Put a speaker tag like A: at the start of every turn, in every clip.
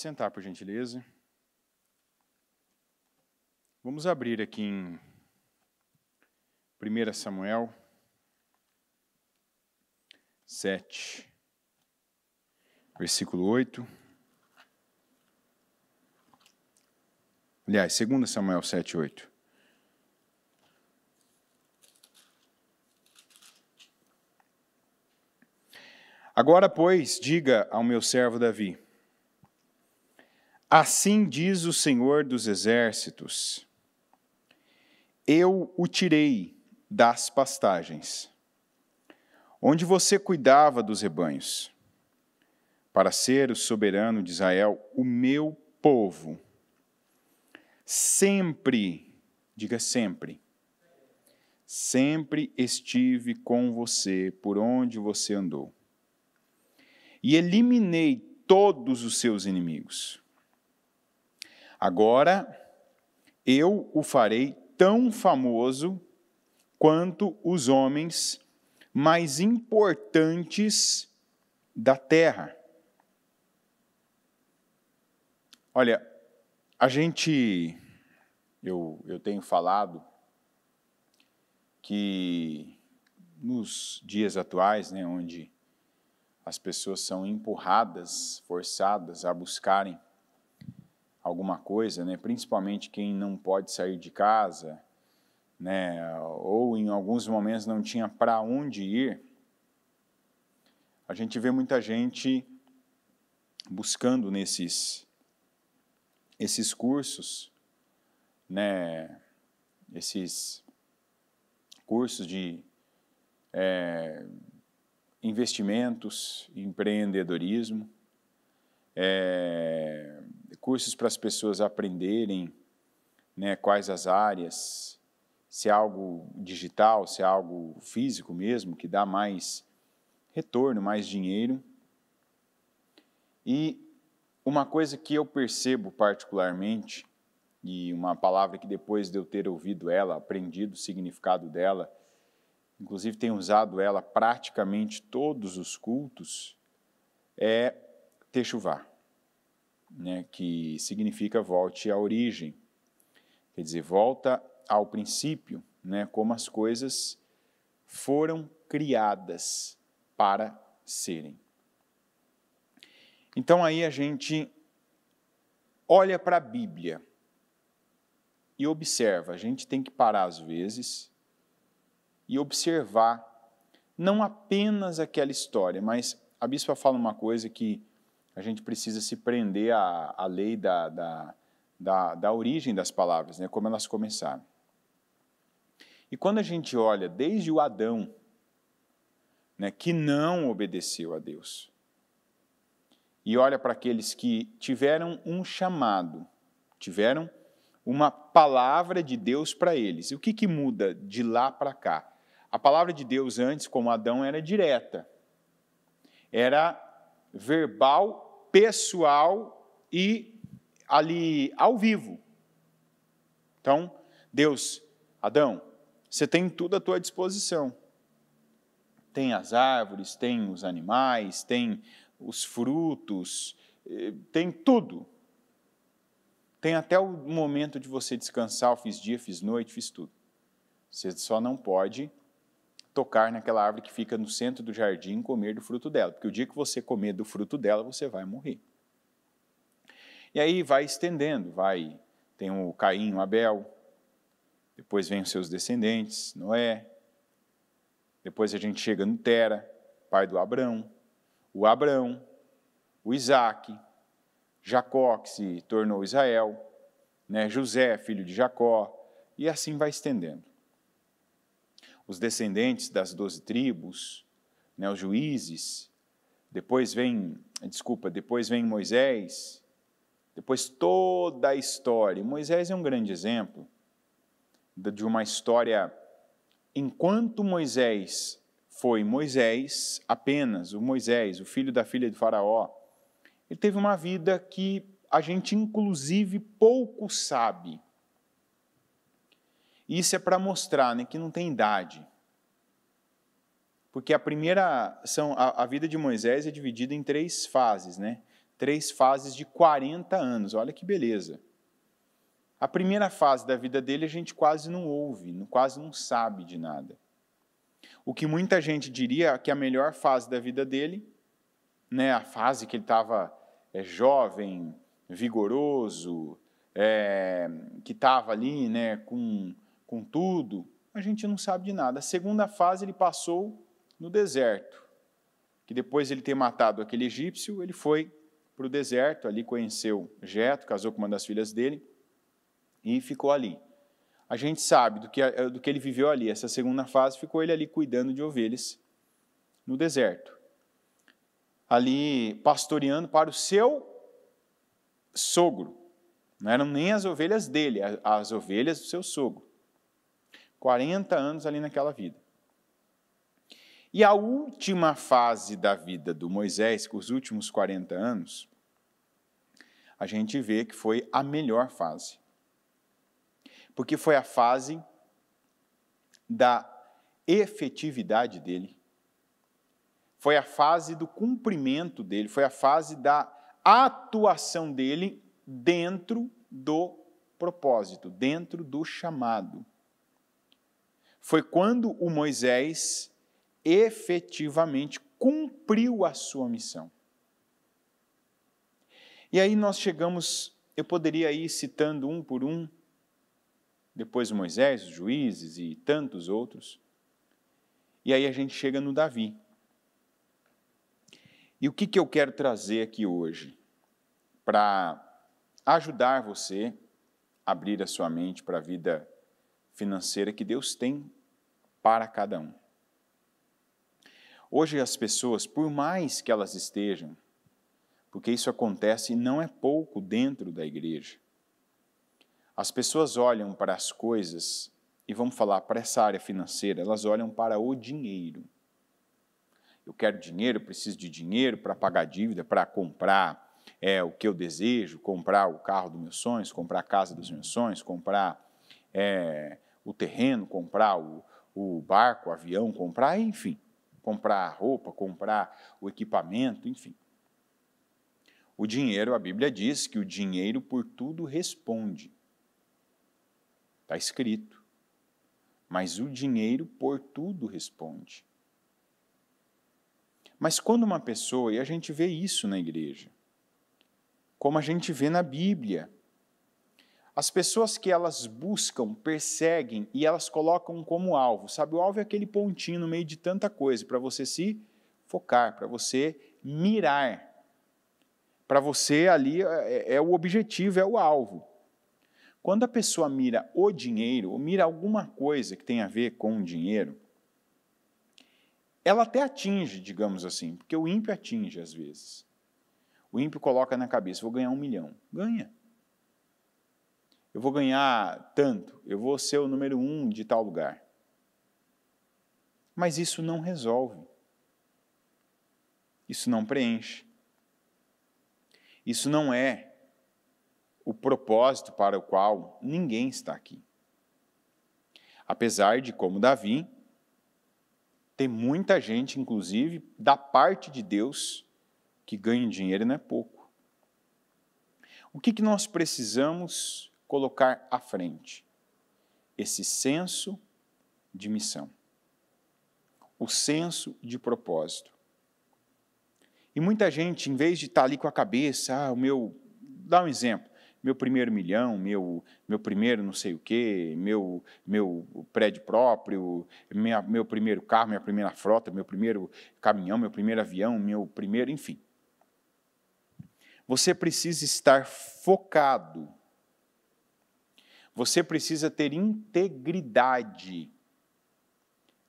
A: sentar, por gentileza. Vamos abrir aqui em 1 Samuel 7, versículo 8. Aliás, 2 Samuel 7, 8. Agora, pois, diga ao meu servo Davi: assim diz o Senhor dos Exércitos: eu o tirei das pastagens, onde você cuidava dos rebanhos, para ser o soberano de Israel, o meu povo. Sempre, diga sempre, sempre estive com você por onde você andou, e eliminei todos os seus inimigos. Agora eu o farei tão famoso quanto os homens mais importantes da terra. Olha, eu tenho falado que nos dias atuais, né, onde as pessoas são empurradas, forçadas a buscarem alguma coisa, né, principalmente quem não pode sair de casa, né, ou em alguns momentos não tinha para onde ir, a gente vê muita gente buscando esses cursos, né, esses cursos de investimentos, empreendedorismo, cursos para as pessoas aprenderem, né, quais as áreas, se é algo digital, se é algo físico mesmo, que dá mais retorno, mais dinheiro. E uma coisa que eu percebo particularmente, e uma palavra que depois de eu ter ouvido ela, aprendido o significado dela, inclusive tenho usado ela praticamente todos os cultos, é techuvá, né, que significa volte à origem, quer dizer, volta ao princípio, né, como as coisas foram criadas para serem. Então aí a gente olha para a Bíblia e observa, a gente tem que parar às vezes e observar não apenas aquela história, mas a bispa fala uma coisa que a gente precisa se prender à lei da origem das palavras, né, como elas começaram. E quando a gente olha desde o Adão, né, que não obedeceu a Deus, e olha para aqueles que tiveram um chamado, tiveram uma palavra de Deus para eles. E o que muda de lá para cá? A palavra de Deus antes, como Adão, era direta. Era verbal, pessoal e ali ao vivo. Então, Deus, Adão, você tem tudo à tua disposição. Tem as árvores, tem os animais, tem os frutos, tem tudo. Tem até o momento de você descansar, eu fiz dia, fiz noite, fiz tudo. Você só não pode tocar naquela árvore que fica no centro do jardim e comer do fruto dela, porque o dia que você comer do fruto dela, você vai morrer. E aí vai estendendo, tem o Caim, o Abel, depois vem os seus descendentes, Noé, depois a gente chega no Tera, pai do Abrão, o Isaac, Jacó, que se tornou Israel, né, José, filho de Jacó, e assim vai estendendo. Os descendentes das 12 tribos, né, os juízes, depois vem Moisés, depois toda a história. Moisés é um grande exemplo de uma história, enquanto Moisés foi Moisés, apenas o Moisés, o filho da filha de Faraó, ele teve uma vida que a gente, inclusive, pouco sabe. Isso é para mostrar, né, que não tem idade. Porque a vida de Moisés é dividida em 3 fases, né? 3 fases de 40 anos. Olha que beleza. A primeira fase da vida dele a gente quase não ouve, quase não sabe de nada. O que muita gente diria que a melhor fase da vida dele, né, a fase que ele estava jovem, vigoroso, que estava ali, né, com tudo, a gente não sabe de nada. A segunda fase ele passou no deserto, que depois de ele ter matado aquele egípcio, ele foi para o deserto, ali conheceu Jetro, casou com uma das filhas dele e ficou ali. A gente sabe do que ele viveu ali. Essa segunda fase ficou ele ali cuidando de ovelhas no deserto. Ali pastoreando para o seu sogro. Não eram nem as ovelhas dele, as ovelhas do seu sogro. 40 anos ali naquela vida. E a última fase da vida do Moisés, com os últimos 40 anos, a gente vê que foi a melhor fase. Porque foi a fase da efetividade dele. Foi a fase do cumprimento dele, foi a fase da atuação dele dentro do propósito, dentro do chamado. Foi quando o Moisés efetivamente cumpriu a sua missão. E aí nós chegamos, eu poderia ir citando um por um, depois o Moisés, os juízes e tantos outros. E aí a gente chega no Davi. E o que eu quero trazer aqui hoje? Para ajudar você a abrir a sua mente para a vida financeira que Deus tem para cada um. Hoje as pessoas, por mais que elas estejam, porque isso acontece e não é pouco dentro da igreja, as pessoas olham para as coisas, e vamos falar para essa área financeira, elas olham para o dinheiro. Eu quero dinheiro, eu preciso de dinheiro para pagar dívida, para comprar o que eu desejo, comprar o carro dos meus sonhos, comprar a casa dos meus sonhos, comprar o terreno, comprar o barco, o avião, comprar, enfim, comprar a roupa, comprar o equipamento, enfim. O dinheiro, a Bíblia diz que o dinheiro por tudo responde. Está escrito. Mas o dinheiro por tudo responde. Mas quando uma pessoa, e a gente vê isso na igreja, como a gente vê na Bíblia, as pessoas que elas buscam, perseguem e elas colocam como alvo, sabe, o alvo é aquele pontinho no meio de tanta coisa, para você se focar, para você mirar, para você ali é o objetivo, é o alvo. Quando a pessoa mira o dinheiro, ou mira alguma coisa que tem a ver com o dinheiro, ela até atinge, digamos assim, porque o ímpio atinge às vezes. O ímpio coloca na cabeça, vou ganhar 1 milhão. Ganha. Eu vou ganhar tanto, eu vou ser o número 1 de tal lugar. Mas isso não resolve. Isso não preenche. Isso não é o propósito para o qual ninguém está aqui. Apesar de, como Davi, tem muita gente, inclusive, da parte de Deus, que ganha dinheiro e não é pouco. O que nós precisamos colocar à frente? Esse senso de missão. O senso de propósito. E muita gente, em vez de estar ali com a cabeça, dá um exemplo, meu primeiro milhão, meu primeiro não sei o quê, meu prédio próprio, meu primeiro carro, minha primeira frota, meu primeiro caminhão, meu primeiro avião, meu primeiro, enfim. Você precisa estar focado. Você precisa ter integridade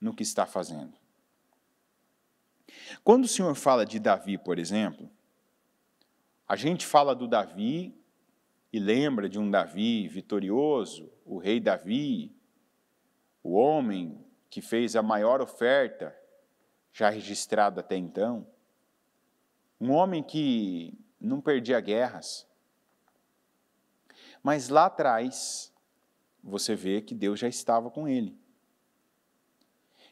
A: no que está fazendo. Quando o Senhor fala de Davi, por exemplo, a gente fala do Davi e lembra de um Davi vitorioso, o rei Davi, o homem que fez a maior oferta já registrada até então, um homem que não perdia guerras. Mas lá atrás, você vê que Deus já estava com ele.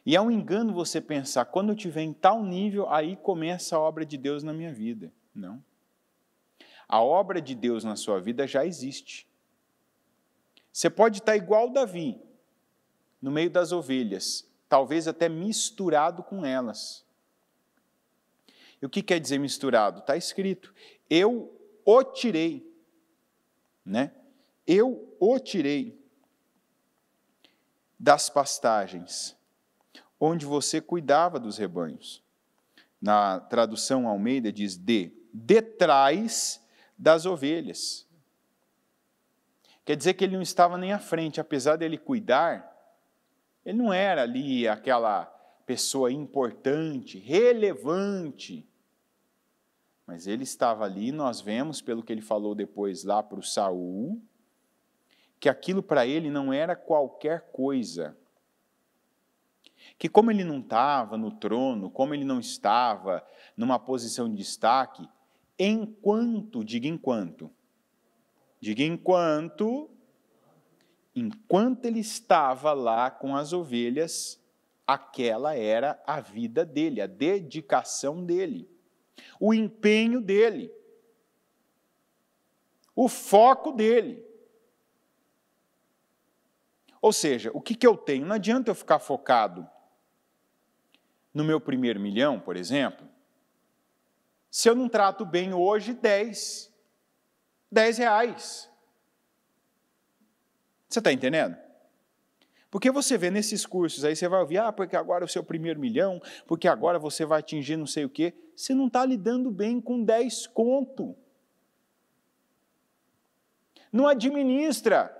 A: E é um engano você pensar, quando eu estiver em tal nível, aí começa a obra de Deus na minha vida. Não. A obra de Deus na sua vida já existe. Você pode estar igual Davi, no meio das ovelhas, talvez até misturado com elas. E o que quer dizer misturado? Está escrito, eu o tirei, né? Eu o tirei das pastagens, onde você cuidava dos rebanhos. Na tradução Almeida diz detrás das ovelhas. Quer dizer que ele não estava nem à frente, apesar dele cuidar, ele não era ali aquela pessoa importante, relevante, mas ele estava ali, nós vemos, pelo que ele falou depois lá para o Saul, que aquilo para ele não era qualquer coisa. Que como ele não estava no trono, como ele não estava numa posição de destaque, diga enquanto ele estava lá com as ovelhas, aquela era a vida dele, a dedicação dele, o empenho dele, o foco dele. Ou seja, o que eu tenho? Não adianta eu ficar focado no meu primeiro milhão, por exemplo, se eu não trato bem hoje 10 reais. Você está entendendo? Porque você vê nesses cursos, aí você vai ouvir, porque agora é o seu primeiro milhão, porque agora você vai atingir não sei o quê. Você não está lidando bem com 10 conto. Não administra.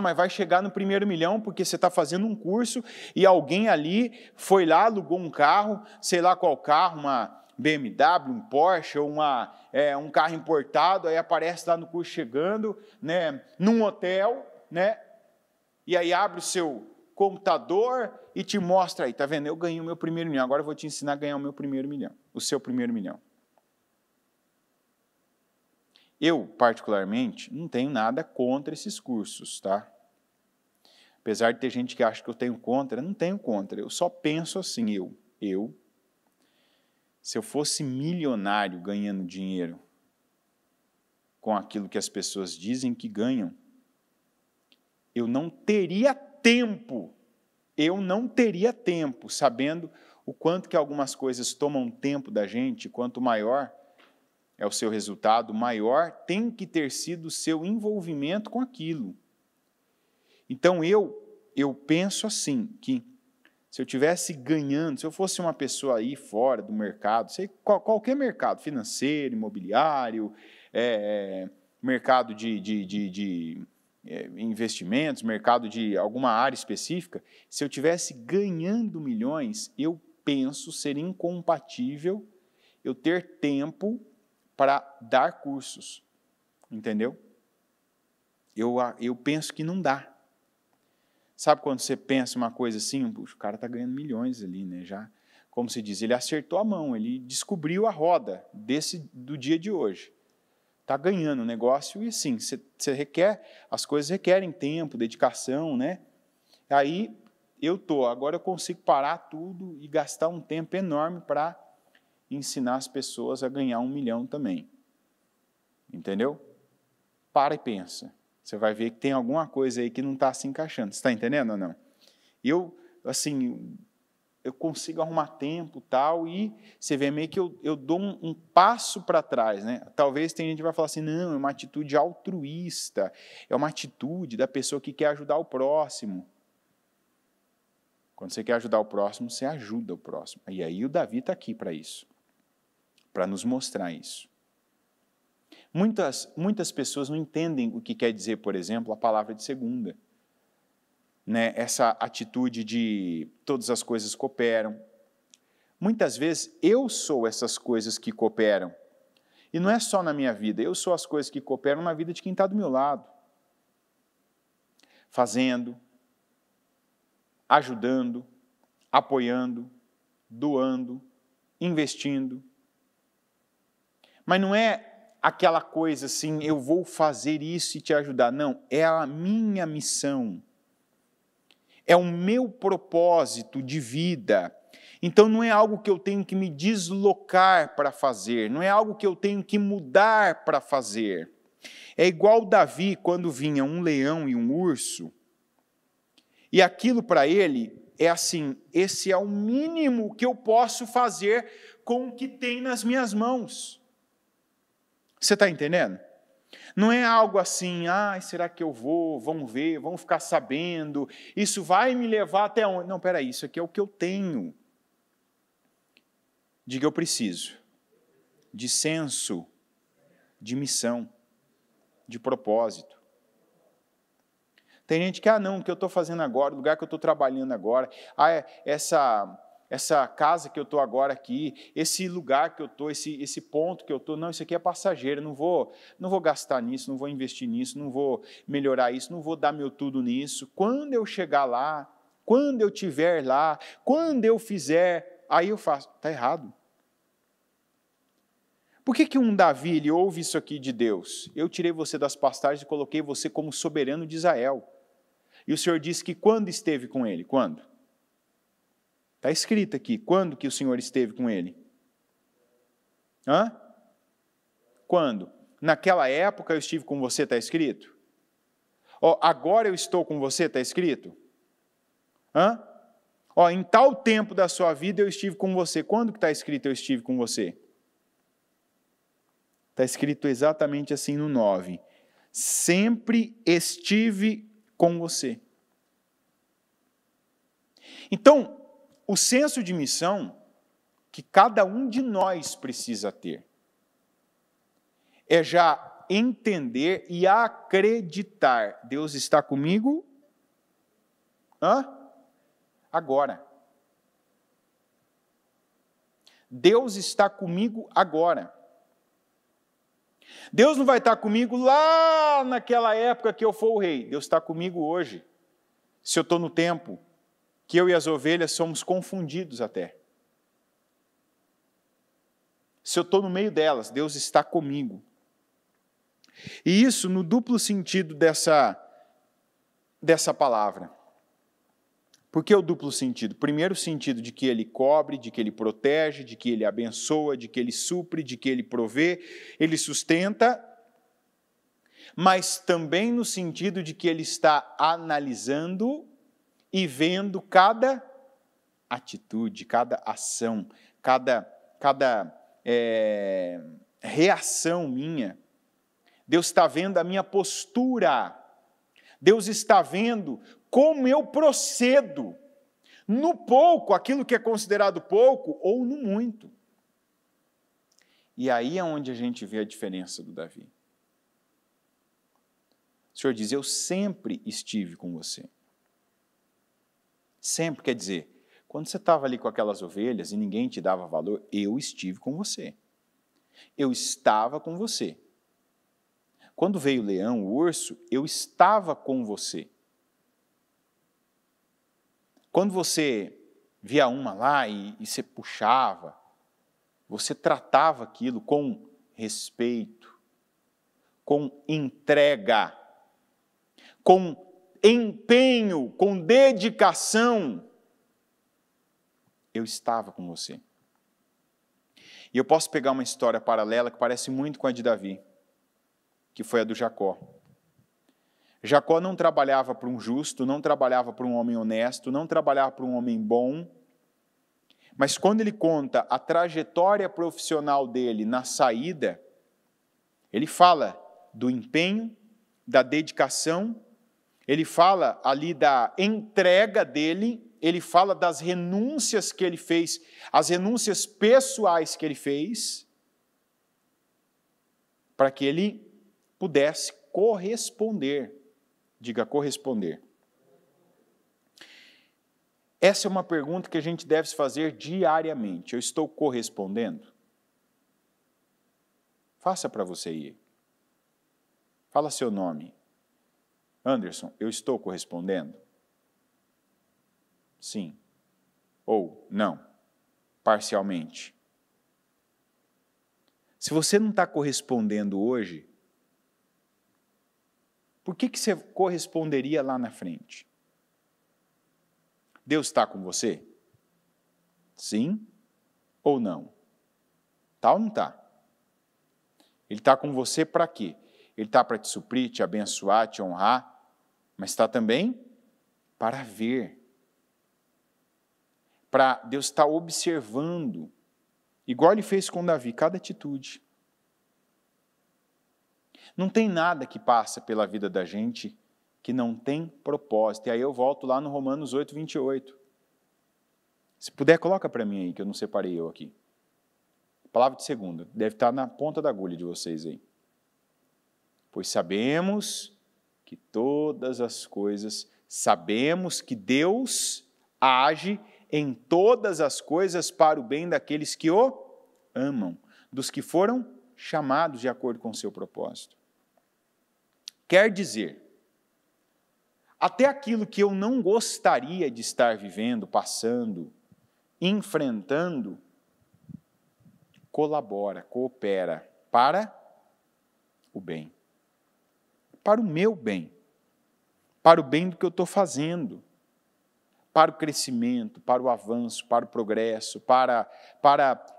A: Mas vai chegar no primeiro milhão porque você está fazendo um curso e alguém ali foi lá, alugou um carro, sei lá qual carro, uma BMW, um Porsche ou um carro importado, aí aparece lá no curso chegando, né, num hotel, né, e aí abre o seu computador e te mostra aí, tá vendo? Eu ganhei o meu primeiro milhão, agora eu vou te ensinar a ganhar o meu primeiro milhão, o seu primeiro milhão. Eu, particularmente, não tenho nada contra esses cursos, tá? Apesar de ter gente que acha que eu tenho contra, eu não tenho contra, eu só penso assim, se eu fosse milionário ganhando dinheiro com aquilo que as pessoas dizem que ganham, eu não teria tempo, sabendo o quanto que algumas coisas tomam tempo da gente, quanto maior é o seu resultado, maior tem que ter sido o seu envolvimento com aquilo. Então, eu penso assim, que se eu estivesse ganhando, se eu fosse uma pessoa aí fora do mercado, qualquer mercado, financeiro, imobiliário, mercado de investimentos, mercado de alguma área específica, se eu estivesse ganhando milhões, eu penso ser incompatível eu ter tempo para dar cursos, entendeu? Eu penso que não dá. Sabe quando você pensa uma coisa assim, puxa, o cara está ganhando milhões ali, né? Já, como se diz, ele acertou a mão, ele descobriu a roda do dia de hoje. Está ganhando o negócio e assim, as coisas requerem tempo, dedicação, né? Aí agora eu consigo parar tudo e gastar um tempo enorme para ensinar as pessoas a ganhar 1 milhão também. Entendeu? Para e pensa. Você vai ver que tem alguma coisa aí que não está se encaixando. Você está entendendo ou não? Eu consigo arrumar tempo tal, e você vê meio que eu dou um passo para trás, né? Talvez tem gente que vai falar assim, não, é uma atitude altruísta, é uma atitude da pessoa que quer ajudar o próximo. Quando você quer ajudar o próximo, você ajuda o próximo. E aí o Davi está aqui para isso, para nos mostrar isso. Muitas pessoas não entendem o que quer dizer, por exemplo, a palavra de segunda. Né? Essa atitude de todas as coisas cooperam. Muitas vezes eu sou essas coisas que cooperam. E não é só na minha vida, eu sou as coisas que cooperam na vida de quem está do meu lado. Fazendo, ajudando, apoiando, doando, investindo. Mas não é aquela coisa assim, eu vou fazer isso e te ajudar. Não, é a minha missão. É o meu propósito de vida. Então não é algo que eu tenho que me deslocar para fazer, não é algo que eu tenho que mudar para fazer. É igual Davi quando vinha um leão e um urso, e aquilo para ele é assim, esse é o mínimo que eu posso fazer com o que tem nas minhas mãos. Você está entendendo? Não é algo assim, será que eu vou? Vamos ver, vamos ficar sabendo, isso vai me levar até onde? Não, peraí, isso aqui é o que eu tenho. Diga, eu preciso de senso, de missão, de propósito. Tem gente que, não, o que eu estou fazendo agora, o lugar que eu estou trabalhando agora, essa casa que eu estou agora aqui, esse lugar que eu estou, esse ponto que eu estou, não, isso aqui é passageiro, não vou gastar nisso, não vou investir nisso, não vou melhorar isso, não vou dar meu tudo nisso. Quando eu chegar lá, quando eu estiver lá, quando eu fizer, aí eu faço. Está errado. Por que um Davi, ele ouve isso aqui de Deus? Eu tirei você das pastagens e coloquei você como soberano de Israel. E o Senhor disse que quando esteve com ele? Quando? Está escrito aqui, quando que o Senhor esteve com ele? Quando? Naquela época eu estive com você, está escrito? Agora eu estou com você, está escrito? Em tal tempo da sua vida eu estive com você. Quando que está escrito eu estive com você? Está escrito exatamente assim no 9. Sempre estive com você. Então, o senso de missão que cada um de nós precisa ter é já entender e acreditar. Deus está comigo? Agora. Deus está comigo agora. Deus não vai estar comigo lá naquela época que eu for o rei. Deus está comigo hoje. Se eu estou no tempo que eu e as ovelhas somos confundidos até. Se eu estou no meio delas, Deus está comigo. E isso no duplo sentido dessa palavra. Por que o duplo sentido? Primeiro sentido de que Ele cobre, de que Ele protege, de que Ele abençoa, de que Ele supre, de que Ele provê, Ele sustenta, mas também no sentido de que Ele está analisando e vendo cada atitude, cada ação, cada reação minha. Deus está vendo a minha postura. Deus está vendo como eu procedo. No pouco, aquilo que é considerado pouco, ou no muito. E aí é onde a gente vê a diferença do Davi. O Senhor diz, eu sempre estive com você. Sempre, quer dizer, quando você estava ali com aquelas ovelhas e ninguém te dava valor, eu estive com você. Eu estava com você. Quando veio o leão, o urso, eu estava com você. Quando você via uma lá e você puxava, você tratava aquilo com respeito, com entrega, com empenho, com dedicação. Eu estava com você. E eu posso pegar uma história paralela que parece muito com a de Davi, que foi a do Jacó. Jacó não trabalhava para um justo, não trabalhava para um homem honesto, não trabalhava para um homem bom, mas quando ele conta a trajetória profissional dele na saída, ele fala do empenho, da dedicação, ele fala ali da entrega dele, ele fala das renúncias que ele fez, as renúncias pessoais que ele fez, para que ele pudesse corresponder. Diga, corresponder. Essa é uma pergunta que a gente deve fazer diariamente. Eu estou correspondendo? Faça para você ir. Fala seu nome. Anderson, eu estou correspondendo? Sim. Ou não. Parcialmente. Se você não está correspondendo hoje, por que você corresponderia lá na frente? Deus está com você? Sim ou não? Tá ou não está? Ele está com você para quê? Ele está para te suprir, te abençoar, te honrar, mas está também para ver. Para Deus estar observando, igual Ele fez com Davi, cada atitude. Não tem nada que passa pela vida da gente que não tem propósito. E aí eu volto lá no Romanos 8, 28. Se puder, coloca para mim aí, que eu não separei eu aqui. Palavra de segunda, deve estar na ponta da agulha de vocês aí. Pois sabemos que todas as coisas, sabemos que Deus age em todas as coisas para o bem daqueles que o amam, dos que foram chamados de acordo com o seu propósito. Quer dizer, até aquilo que eu não gostaria de estar vivendo, passando, enfrentando, colabora, coopera para o bem. Para o meu bem. Para o bem do que eu estou fazendo. Para o crescimento, para o avanço, para o progresso, para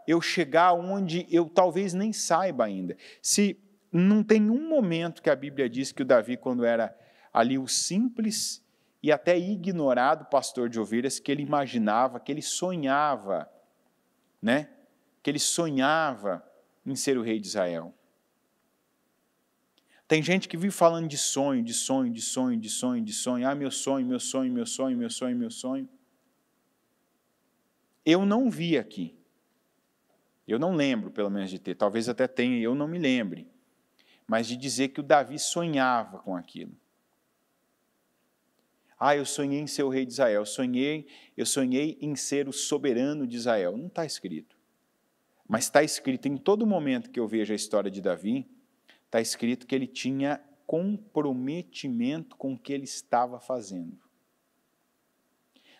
A: eu chegar onde eu talvez nem saiba ainda. Se não tem um momento que a Bíblia diz que o Davi, quando era ali o simples e até ignorado pastor de ovelhas, que ele imaginava, que ele sonhava, né? Que ele sonhava em ser o rei de Israel. Tem gente que vive falando de sonho, de sonho, de sonho, de sonho, de sonho. Ah, meu sonho, meu sonho, meu sonho, meu sonho, meu sonho. Eu não vi aqui. Eu não lembro, pelo menos, de ter. Talvez até tenha, eu não me lembre. Mas de dizer que o Davi sonhava com aquilo. Ah, eu sonhei em ser o rei de Israel. Eu sonhei em ser o soberano de Israel. Não está escrito. Mas está escrito em todo momento que eu vejo a história de Davi, está escrito que ele tinha comprometimento com o que ele estava fazendo.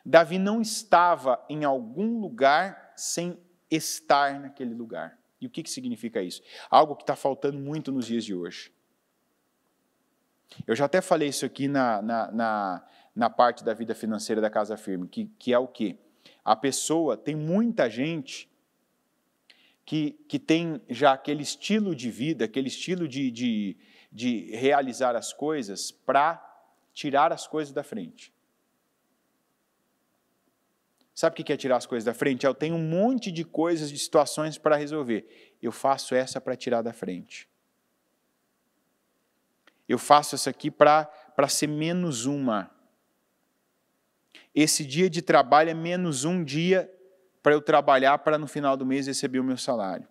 A: Davi não estava em algum lugar sem estar naquele lugar. E o que significa isso? Algo que está faltando muito nos dias de hoje. Eu já até falei isso aqui na parte da vida financeira da Casa Firme, que é o quê? A pessoa, tem muita gente que tem já aquele estilo de vida, aquele estilo de realizar as coisas para tirar as coisas da frente. Sabe o que é tirar as coisas da frente? Eu tenho um monte de coisas, de situações para resolver. Eu faço essa para tirar da frente. Eu faço essa aqui para ser menos uma. Esse dia de trabalho é menos um dia para eu trabalhar para no final do mês receber o meu salário.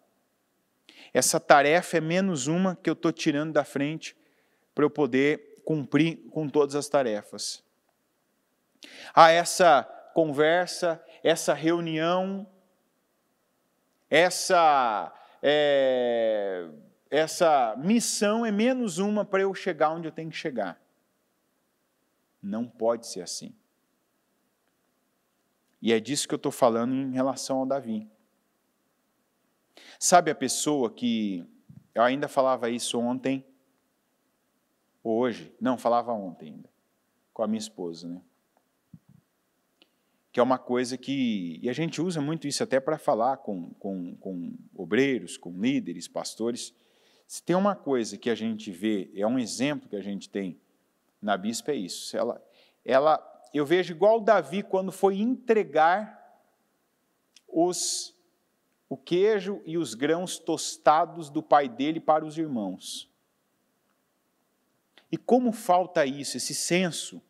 A: Essa tarefa é menos uma que eu estou tirando da frente para eu poder cumprir com todas as tarefas. Ah, essa conversa, essa reunião, essa missão é menos uma para eu chegar onde eu tenho que chegar. Não pode ser assim. E é disso que eu estou falando em relação ao Davi. Sabe a pessoa que, eu ainda falava isso ontem, ou hoje, não, falava ontem ainda, com a minha esposa, né? Que é uma coisa que, e a gente usa muito isso até para falar com obreiros, com líderes, pastores. Se tem uma coisa que a gente vê, é um exemplo que a gente tem na bispa, é isso. Eu vejo igual Davi quando foi entregar o queijo e os grãos tostados do pai dele para os irmãos. E como falta isso, esse senso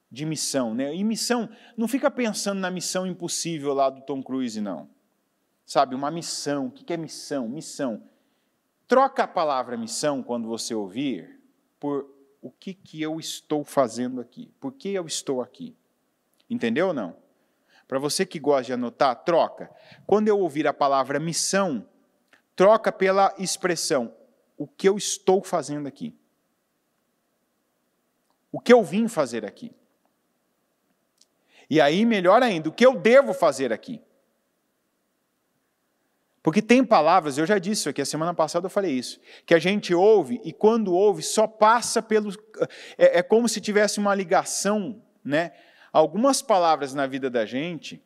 A: de missão, né? E missão, não fica pensando na missão impossível lá do Tom Cruise, não. Sabe, uma missão, o que é missão? Missão. Troca a palavra missão, quando você ouvir, por o que eu estou fazendo aqui? Por que eu estou aqui? Entendeu ou não? Para você que gosta de anotar, troca. Quando eu ouvir a palavra missão, troca pela expressão, o que eu estou fazendo aqui? O que eu vim fazer aqui? E aí, melhor ainda, o que eu devo fazer aqui? Porque tem palavras, eu já disse isso aqui, a semana passada eu falei isso, que a gente ouve e quando ouve só passa pelo... É como se tivesse uma ligação, né? Algumas palavras na vida da gente,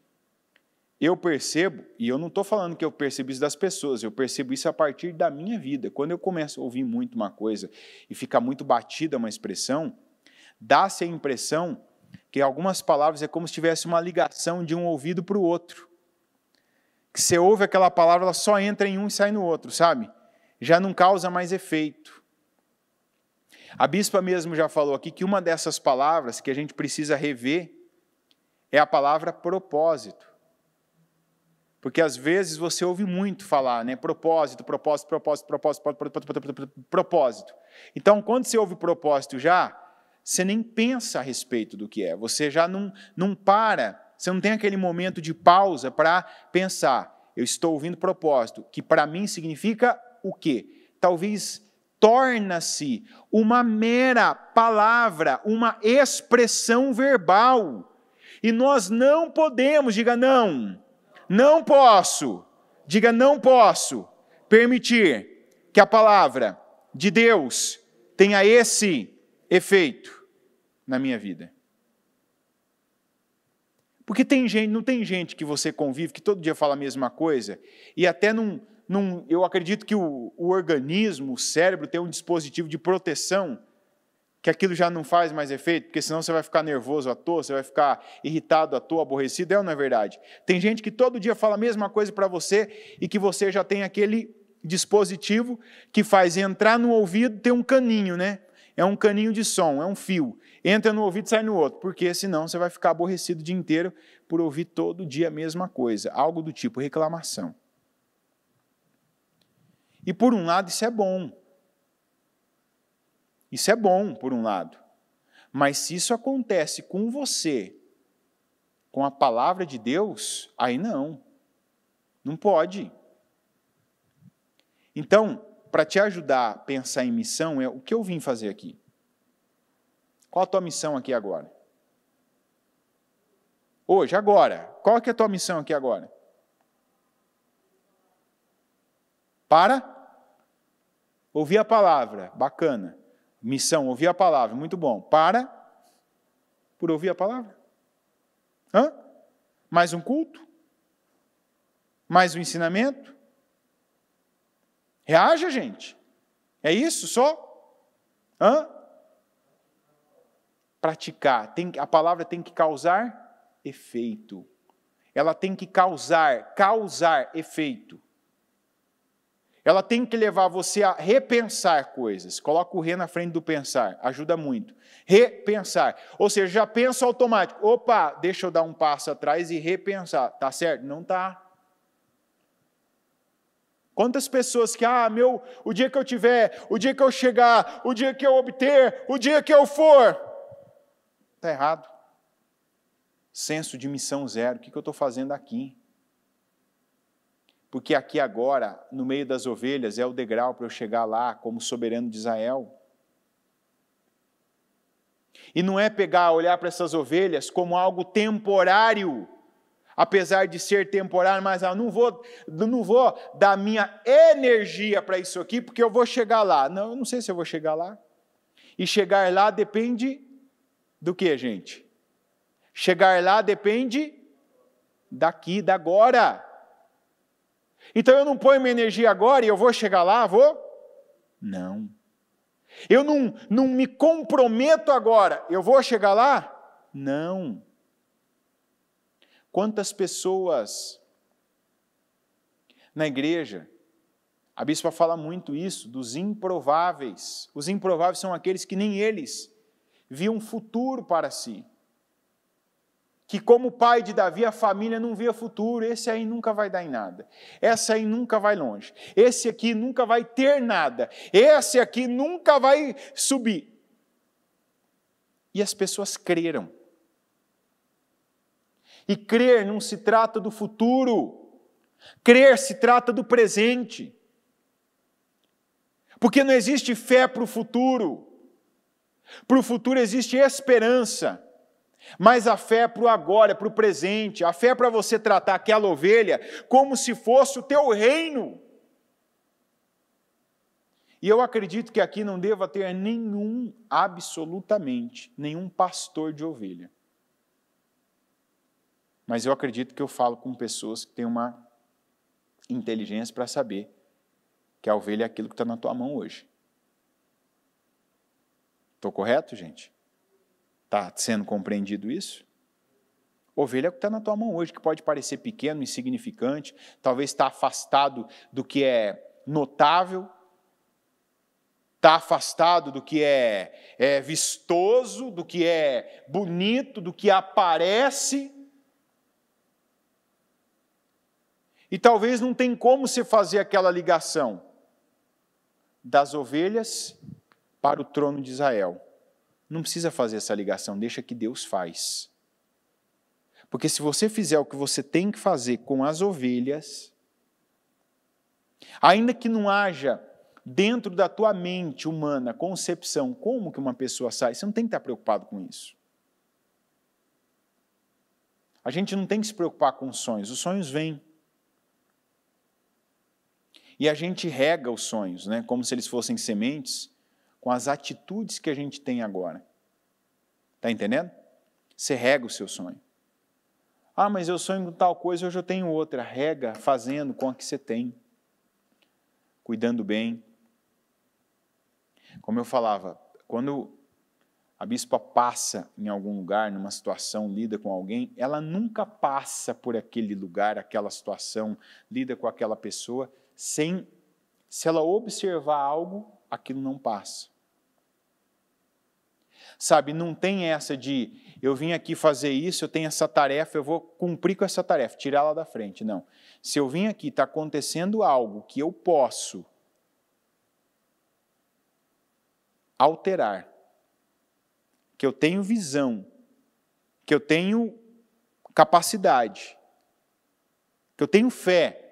A: eu percebo, e eu não estou falando que eu percebo isso das pessoas, eu percebo isso a partir da minha vida. Quando eu começo a ouvir muito uma coisa e fica muito batida uma expressão, dá-se a impressão que algumas palavras é como se tivesse uma ligação de um ouvido para o outro. Que você ouve aquela palavra, ela só entra em um e sai no outro, sabe? Já não causa mais efeito. A bispa mesmo já falou aqui que uma dessas palavras que a gente precisa rever é a palavra propósito. Porque às vezes você ouve muito falar, né? Propósito. Então, quando você ouve propósito já, você nem pensa a respeito do que é. Você já não para, você não tem aquele momento de pausa para pensar. Eu estou ouvindo propósito, que para mim significa o quê? Talvez torna-se uma mera palavra, uma expressão verbal. E nós não podemos, diga não posso, diga não posso permitir que a palavra de Deus tenha esse efeito na minha vida. Porque não tem gente que você convive, que todo dia fala a mesma coisa, e até eu acredito que o organismo, o cérebro, tem um dispositivo de proteção, que aquilo já não faz mais efeito, porque senão você vai ficar nervoso à toa, você vai ficar irritado à toa, aborrecido, ou não é verdade? Tem gente que todo dia fala a mesma coisa para você, e que você já tem aquele dispositivo que faz entrar no ouvido, tem um caninho, né? É um caninho de som, é um fio. Entra no ouvido e sai no outro, porque senão você vai ficar aborrecido o dia inteiro por ouvir todo dia a mesma coisa, algo do tipo reclamação. E por um lado isso é bom. Isso é bom, por um lado. Mas se isso acontece com você, com a palavra de Deus, aí não. Não pode. Então, para te ajudar a pensar em missão, é o que eu vim fazer aqui. Qual a tua missão aqui agora? Hoje, agora. Qual que é a tua missão aqui agora? Para ouvir a palavra. Bacana. Missão, ouvir a palavra. Muito bom. Por ouvir a palavra. Mais um culto? Mais um ensinamento? Reaja, gente. É isso só? Praticar. A palavra tem que causar efeito. Ela tem que causar efeito. Ela tem que levar você a repensar coisas. Coloca o re na frente do pensar. Ajuda muito. Repensar. Ou seja, já penso automático. Opa, deixa eu dar um passo atrás e repensar. Tá certo? Não tá. Quantas pessoas que, o dia que eu tiver, o dia que eu chegar, o dia que eu obter, o dia que eu for. Está errado. Senso de missão zero. O que eu estou fazendo aqui? Porque aqui agora, no meio das ovelhas, é o degrau para eu chegar lá como soberano de Israel. E não é olhar para essas ovelhas como algo temporário, apesar de ser temporário, mas eu não vou dar minha energia para isso aqui, porque eu vou chegar lá. Não, eu não sei se eu vou chegar lá. E chegar lá depende do que, gente? Chegar lá depende daqui, da agora. Então eu não ponho minha energia agora e eu vou chegar lá, vou? Não. Eu não me comprometo agora, eu vou chegar lá? Não. Quantas pessoas na igreja, a bispa fala muito isso, dos improváveis. Os improváveis são aqueles que nem eles viam um futuro para si. Que como pai de Davi, a família não via futuro, esse aí nunca vai dar em nada, essa aí nunca vai longe, esse aqui nunca vai ter nada, esse aqui nunca vai subir. E as pessoas creram. E crer não se trata do futuro, crer se trata do presente. Porque não existe fé para o futuro existe esperança. Mas a fé é para o agora, é para o presente. A fé é para você tratar aquela ovelha como se fosse o teu reino. E eu acredito que aqui não deva ter absolutamente, nenhum pastor de ovelha. Mas eu acredito que eu falo com pessoas que têm uma inteligência para saber que a ovelha é aquilo que está na tua mão hoje. Estou correto, gente? Está sendo compreendido isso? Ovelha é o que está na tua mão hoje, que pode parecer pequeno, insignificante, talvez está afastado do que é notável, está afastado do que é vistoso, do que é bonito, do que aparece. E talvez não tem como você fazer aquela ligação das ovelhas para o trono de Israel. Não precisa fazer essa ligação, deixa que Deus faz. Porque se você fizer o que você tem que fazer com as ovelhas, ainda que não haja dentro da tua mente humana concepção como que uma pessoa sai, você não tem que estar preocupado com isso. A gente não tem que se preocupar com os sonhos vêm. E a gente rega os sonhos, né, como se eles fossem sementes, com as atitudes que a gente tem agora. Está entendendo? Você rega o seu sonho. Ah, mas eu sonho com tal coisa, hoje eu tenho outra. Rega fazendo com a que você tem. Cuidando bem. Como eu falava, quando a bispa passa em algum lugar, numa situação, lida com alguém, ela nunca passa por aquele lugar, aquela situação, lida com aquela pessoa, se ela observar algo, aquilo não passa. Sabe, não tem essa de, eu vim aqui fazer isso, eu tenho essa tarefa, eu vou cumprir com essa tarefa, tirar ela da frente. Não. Se eu vim aqui, está acontecendo algo que eu posso alterar, que eu tenho visão, que eu tenho capacidade, que eu tenho fé,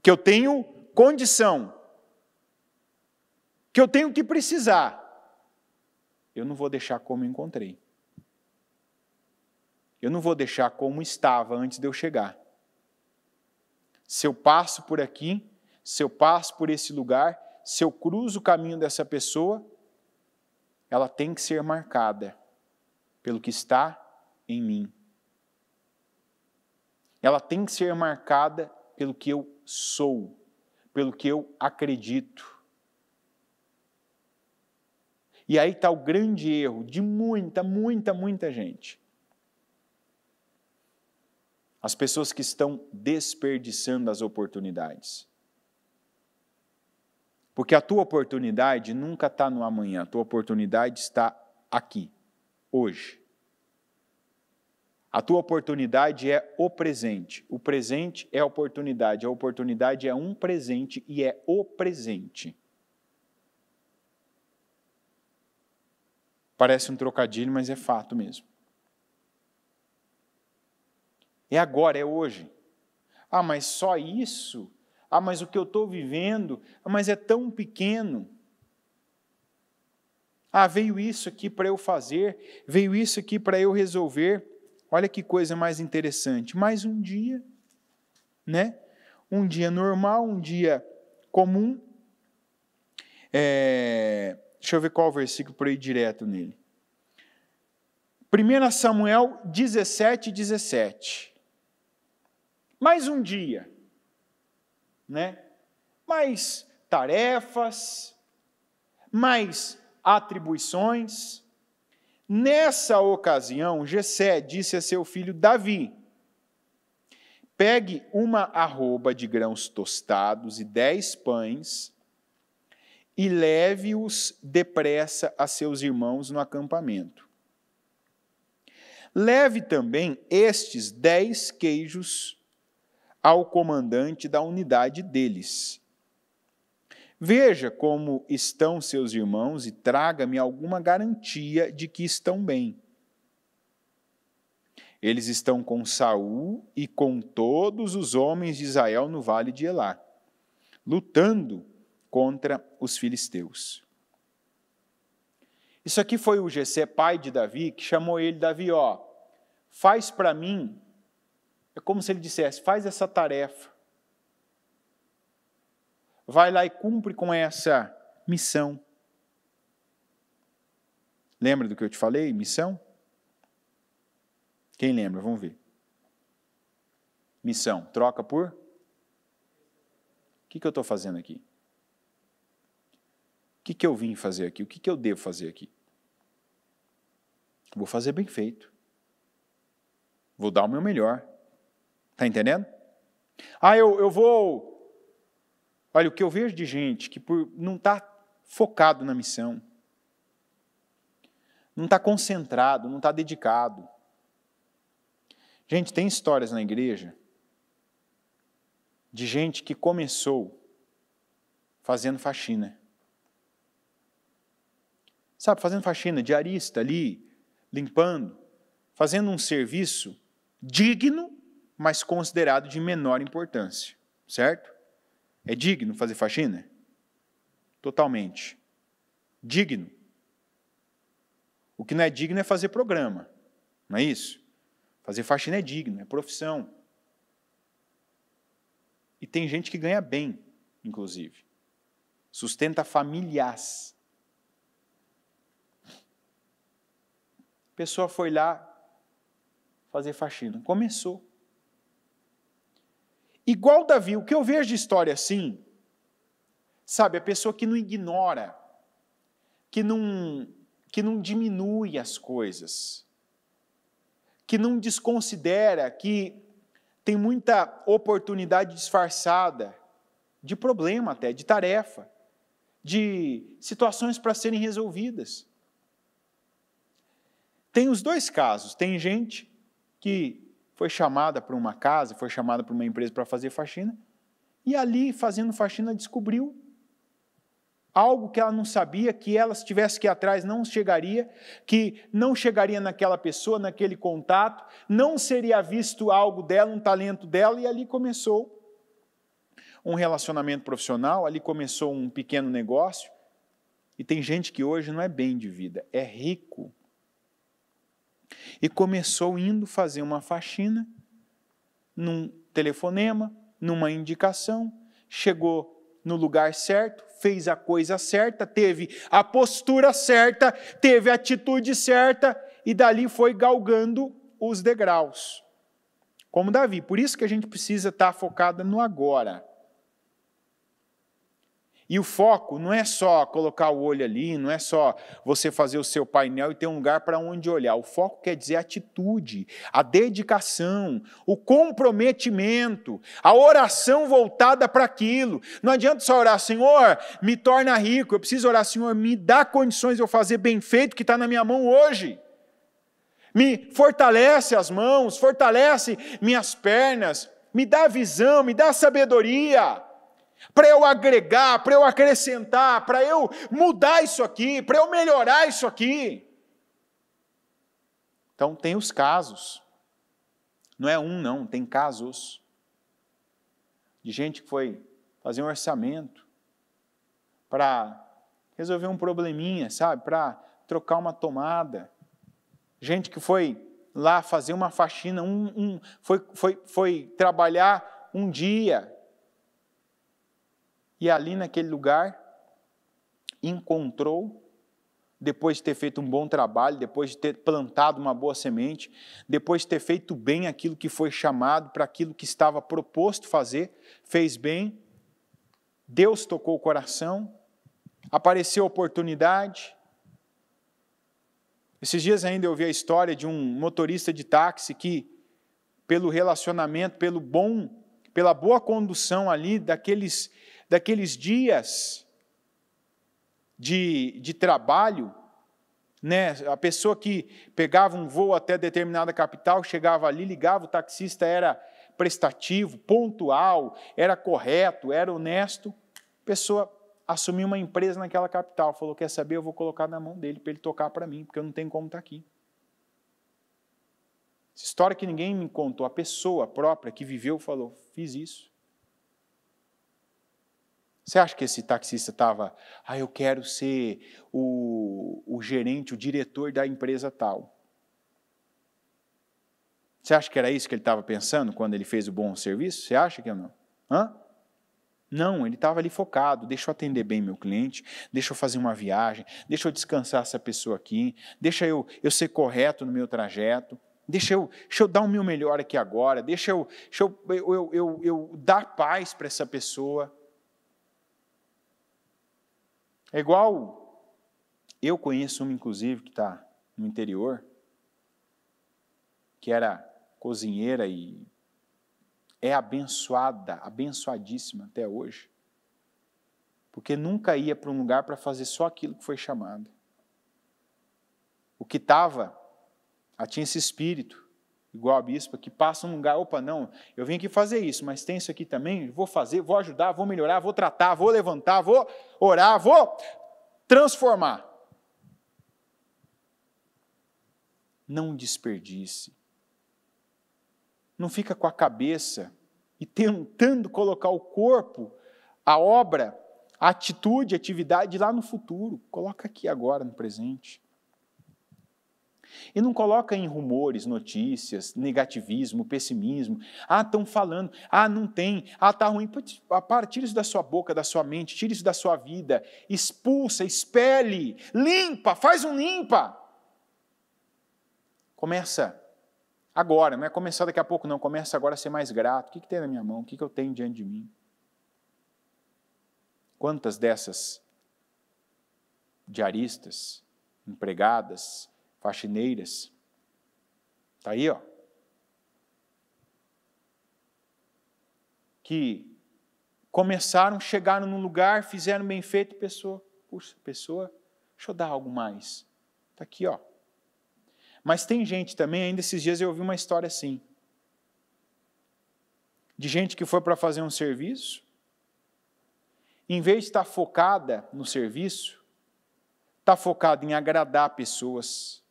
A: que eu tenho condição, que eu tenho que precisar, eu não vou deixar como encontrei. Eu não vou deixar como estava antes de eu chegar. Se eu passo por aqui, se eu passo por esse lugar, se eu cruzo o caminho dessa pessoa, ela tem que ser marcada pelo que está em mim. Ela tem que ser marcada pelo que eu sou, pelo que eu acredito. E aí está o grande erro de muita gente. As pessoas que estão desperdiçando as oportunidades. Porque a tua oportunidade nunca está no amanhã, a tua oportunidade está aqui, hoje. A tua oportunidade é o presente é a oportunidade é um presente e é o presente. Parece um trocadilho, mas é fato mesmo. É agora, é hoje. Ah, mas só isso? Ah, mas o que eu estou vivendo? Ah, mas é tão pequeno. Ah, veio isso aqui para eu fazer, veio isso aqui para eu resolver. Olha que coisa mais interessante. Mais um dia, né? Um dia normal, um dia comum. Deixa eu ver qual versículo para ir direto nele. 1 Samuel 17:17. Mais um dia, né? Mais tarefas, mais atribuições. Nessa ocasião, Jessé disse a seu filho Davi: pegue uma arroba de grãos tostados e 10 pães e leve-os depressa a seus irmãos no acampamento. Leve também estes 10 queijos ao comandante da unidade deles. Veja como estão seus irmãos e traga-me alguma garantia de que estão bem. Eles estão com Saul e com todos os homens de Israel no vale de Elá, lutando contra os filisteus. Isso aqui foi o Jessé, pai de Davi, que chamou ele, Davi, faz para mim, é como se ele dissesse, faz essa tarefa. Vai lá e cumpre com essa missão. Lembra do que eu te falei? Missão? Quem lembra? Vamos ver. Missão. Troca por? O que eu estou fazendo aqui? O que eu vim fazer aqui? O que eu devo fazer aqui? Vou fazer bem feito. Vou dar o meu melhor. Está entendendo? Eu vou... Olha, o que eu vejo de gente que não está focado na missão, não está concentrado, não está dedicado. Gente, tem histórias na igreja de gente que começou fazendo faxina. Sabe, fazendo faxina, diarista ali, limpando, fazendo um serviço digno, mas considerado de menor importância, certo? É digno fazer faxina? Totalmente. Digno. O que não é digno é fazer programa, não é isso? Fazer faxina é digno, é profissão. E tem gente que ganha bem, inclusive. Sustenta familiares. A pessoa foi lá fazer faxina. Começou. Igual Davi, o que eu vejo de história assim, sabe, a pessoa que não ignora, que não diminui as coisas, que não desconsidera, que tem muita oportunidade disfarçada de problema até, de tarefa, de situações para serem resolvidas. Tem os dois casos. Tem gente que foi chamada para uma casa, foi chamada para uma empresa para fazer faxina, e ali, fazendo faxina, descobriu algo que ela não sabia, que ela, se tivesse que ir atrás, não chegaria, que não chegaria naquela pessoa, naquele contato, não seria visto algo dela, um talento dela, e ali começou um relacionamento profissional, ali começou um pequeno negócio, e tem gente que hoje não é bem de vida, é rico. E começou indo fazer uma faxina, num telefonema, numa indicação, chegou no lugar certo, fez a coisa certa, teve a postura certa, teve a atitude certa, e dali foi galgando os degraus. Como Davi. Por isso que a gente precisa estar focado no agora. E o foco não é só colocar o olho ali, não é só você fazer o seu painel e ter um lugar para onde olhar. O foco quer dizer a atitude, a dedicação, o comprometimento, a oração voltada para aquilo. Não adianta só orar, Senhor, me torna rico. Eu preciso orar, Senhor, me dá condições de eu fazer bem feito o que está na minha mão hoje. Me fortalece as mãos, fortalece minhas pernas, me dá visão, me dá sabedoria, para eu agregar, para eu acrescentar, para eu mudar isso aqui, para eu melhorar isso aqui. Então tem os casos, não é um não, tem casos, de gente que foi fazer um orçamento, para resolver um probleminha, sabe, para trocar uma tomada, gente que foi lá fazer uma faxina, foi trabalhar um dia, e ali naquele lugar, encontrou, depois de ter feito um bom trabalho, depois de ter plantado uma boa semente, depois de ter feito bem aquilo que foi chamado, para aquilo que estava proposto fazer, fez bem, Deus tocou o coração, apareceu a oportunidade. Esses dias ainda eu vi a história de um motorista de táxi que, pelo relacionamento, pela boa condução ali, daqueles dias de trabalho, né? A pessoa que pegava um voo até determinada capital, chegava ali, ligava, o taxista era prestativo, pontual, era correto, era honesto, a pessoa assumiu uma empresa naquela capital, falou, quer saber, eu vou colocar na mão dele para ele tocar para mim, porque eu não tenho como estar aqui. Essa história que ninguém me contou, a pessoa própria que viveu falou, fiz isso. Você acha que esse taxista estava, eu quero ser o gerente, o diretor da empresa tal? Você acha que era isso que ele estava pensando quando ele fez o bom serviço? Você acha que não? Não, ele estava ali focado, deixa eu atender bem meu cliente, deixa eu fazer uma viagem, deixa eu descansar essa pessoa aqui, deixa eu ser correto no meu trajeto. Deixa eu dar o meu melhor aqui agora, deixa eu dar paz para essa pessoa. É igual, eu conheço uma, inclusive, que está no interior, que era cozinheira e é abençoadíssima até hoje, porque nunca ia para um lugar para fazer só aquilo que foi chamado. O que estava, ela tinha esse espírito, igual a bispa, que passa um lugar, opa, não, eu vim aqui fazer isso, mas tem isso aqui também, vou fazer, vou ajudar, vou melhorar, vou tratar, vou levantar, vou orar, vou transformar. Não desperdice. Não fica com a cabeça e tentando colocar o corpo, a obra, a atitude, a atividade lá no futuro. Coloca aqui agora, no presente. E não coloca em rumores, notícias, negativismo, pessimismo. Ah, estão falando. Ah, não tem. Ah, está ruim. Tira isso da sua boca, da sua mente, tira isso da sua vida. Expulsa, expele, limpa, faz um limpa. Começa agora, não é começar daqui a pouco, não. Começa agora a ser mais grato. O que tem na minha mão? O que eu tenho diante de mim? Quantas dessas diaristas, empregadas, faxineiras, está aí, ó, que começaram, chegaram num lugar, fizeram bem feito, puxa, deixa eu dar algo mais. Está aqui, ó. Mas tem gente também, ainda esses dias eu ouvi uma história assim, de gente que foi para fazer um serviço, em vez de estar focada no serviço, está focada em agradar pessoas,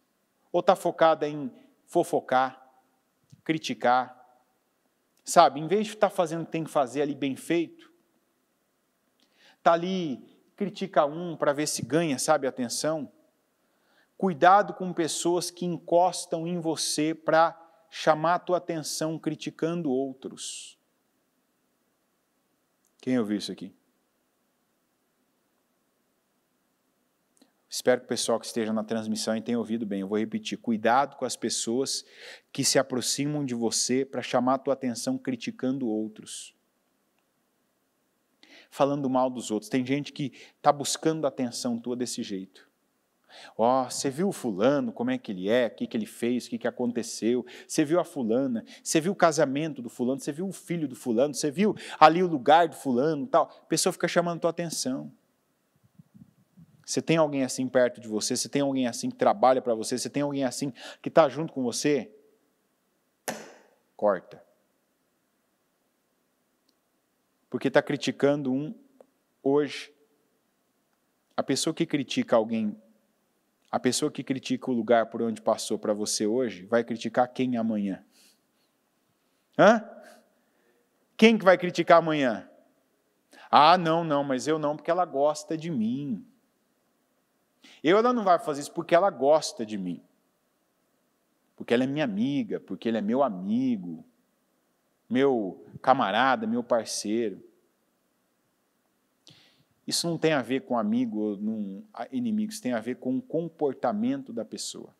A: ou está focada em fofocar, criticar, sabe? Em vez de estar fazendo o que tem que fazer ali bem feito, está ali, critica um para ver se ganha, sabe, atenção. Cuidado com pessoas que encostam em você para chamar a tua atenção criticando outros. Quem ouviu isso aqui? Espero que o pessoal que esteja na transmissão tenha ouvido bem. Eu vou repetir. Cuidado com as pessoas que se aproximam de você para chamar a tua atenção criticando outros. Falando mal dos outros. Tem gente que está buscando a atenção tua desse jeito. Ó, você viu o fulano, como é que ele é, o que ele fez, o que aconteceu, você viu a fulana, você viu o casamento do fulano, você viu o filho do fulano, você viu ali o lugar do fulano, tal. A pessoa fica chamando a tua atenção. Você tem alguém assim perto de você, você tem alguém assim que trabalha para você, você tem alguém assim que está junto com você, corta. Porque está criticando um hoje. A pessoa que critica alguém, a pessoa que critica o lugar por onde passou para você hoje, vai criticar quem amanhã? Hã? Quem que vai criticar amanhã? Ah, não, mas eu não, porque ela gosta de mim. Ela não vai fazer isso porque ela gosta de mim. Porque ela é minha amiga, porque ele é meu amigo, meu camarada, meu parceiro. Isso não tem a ver com amigo ou inimigo, isso tem a ver com o comportamento da pessoa.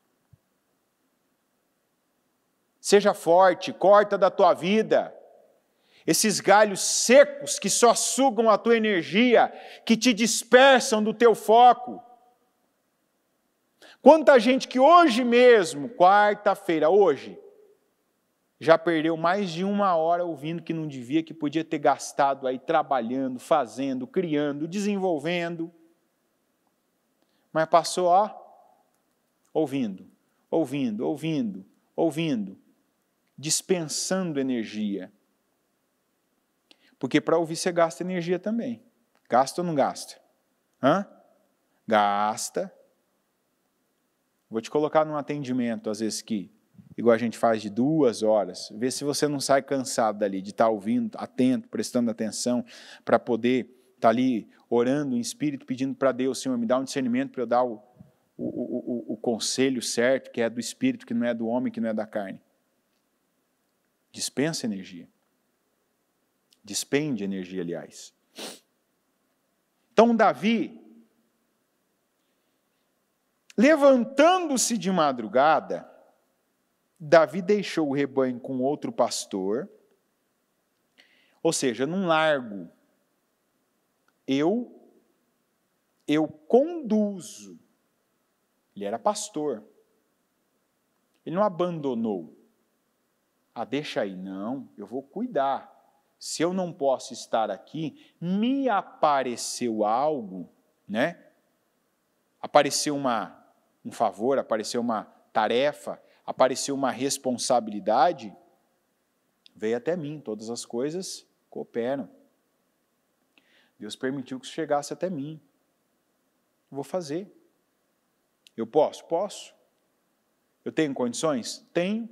A: Seja forte, corta da tua vida esses galhos secos que só sugam a tua energia, que te dispersam do teu foco. Quanta gente que hoje mesmo, quarta-feira, hoje, já perdeu mais de 1 hora ouvindo que não devia, que podia ter gastado aí trabalhando, fazendo, criando, desenvolvendo. Mas passou, ó, ouvindo, dispensando energia. Porque para ouvir você gasta energia também. Gasta ou não gasta? Hã? Gasta. Vou te colocar num atendimento, às vezes, igual a gente faz de 2 horas, vê se você não sai cansado dali, de estar ouvindo, atento, prestando atenção, para poder estar ali orando em espírito, pedindo para Deus, Senhor, me dá um discernimento para eu dar o conselho certo, que é do espírito, que não é do homem, que não é da carne. Dispensa energia. Despende energia, aliás. Então, Davi, levantando-se de madrugada, Davi deixou o rebanho com outro pastor, ou seja, não largo, eu conduzo. Ele era pastor. Ele não abandonou. Deixa aí. Não, eu vou cuidar. Se eu não posso estar aqui, me apareceu algo, né? Apareceu um favor, apareceu uma tarefa, apareceu uma responsabilidade, veio até mim, todas as coisas cooperam. Deus permitiu que isso chegasse até mim. Eu vou fazer. Eu posso? Posso. Eu tenho condições? Tenho.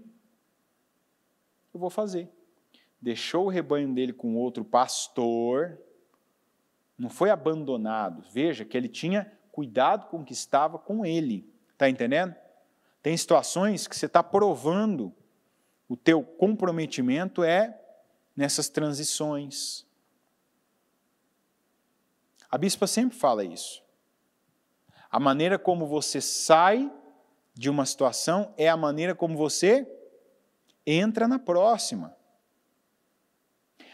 A: Eu vou fazer. Deixou o rebanho dele com outro pastor, não foi abandonado. Veja que ele tinha cuidado com o que estava com ele. Está entendendo? Tem situações que você está provando o teu comprometimento nessas transições. A bispa sempre fala isso. A maneira como você sai de uma situação é a maneira como você entra na próxima.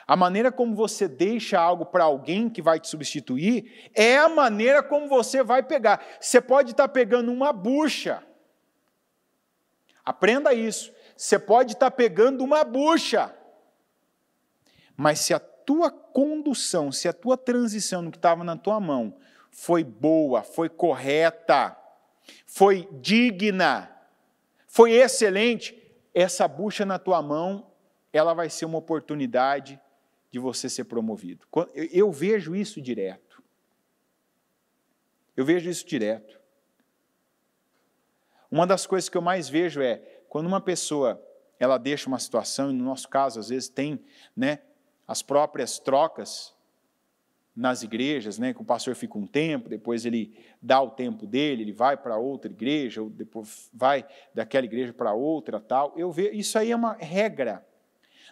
A: A maneira como você deixa algo para alguém que vai te substituir é a maneira como você vai pegar. Você pode estar pegando uma bucha. Aprenda isso. Você pode estar pegando uma bucha. Mas se a tua condução, se a tua transição no que estava na tua mão foi boa, foi correta, foi digna, foi excelente, essa bucha na tua mão, ela vai ser uma oportunidade de você ser promovido. Eu vejo isso direto. Eu vejo isso direto. Uma das coisas que eu mais vejo é, quando uma pessoa, ela deixa uma situação, e no nosso caso, às vezes tem, né, as próprias trocas nas igrejas, né, que o pastor fica um tempo, depois ele dá o tempo dele, ele vai para outra igreja, ou depois vai daquela igreja para outra, tal. Eu vejo, isso aí é uma regra.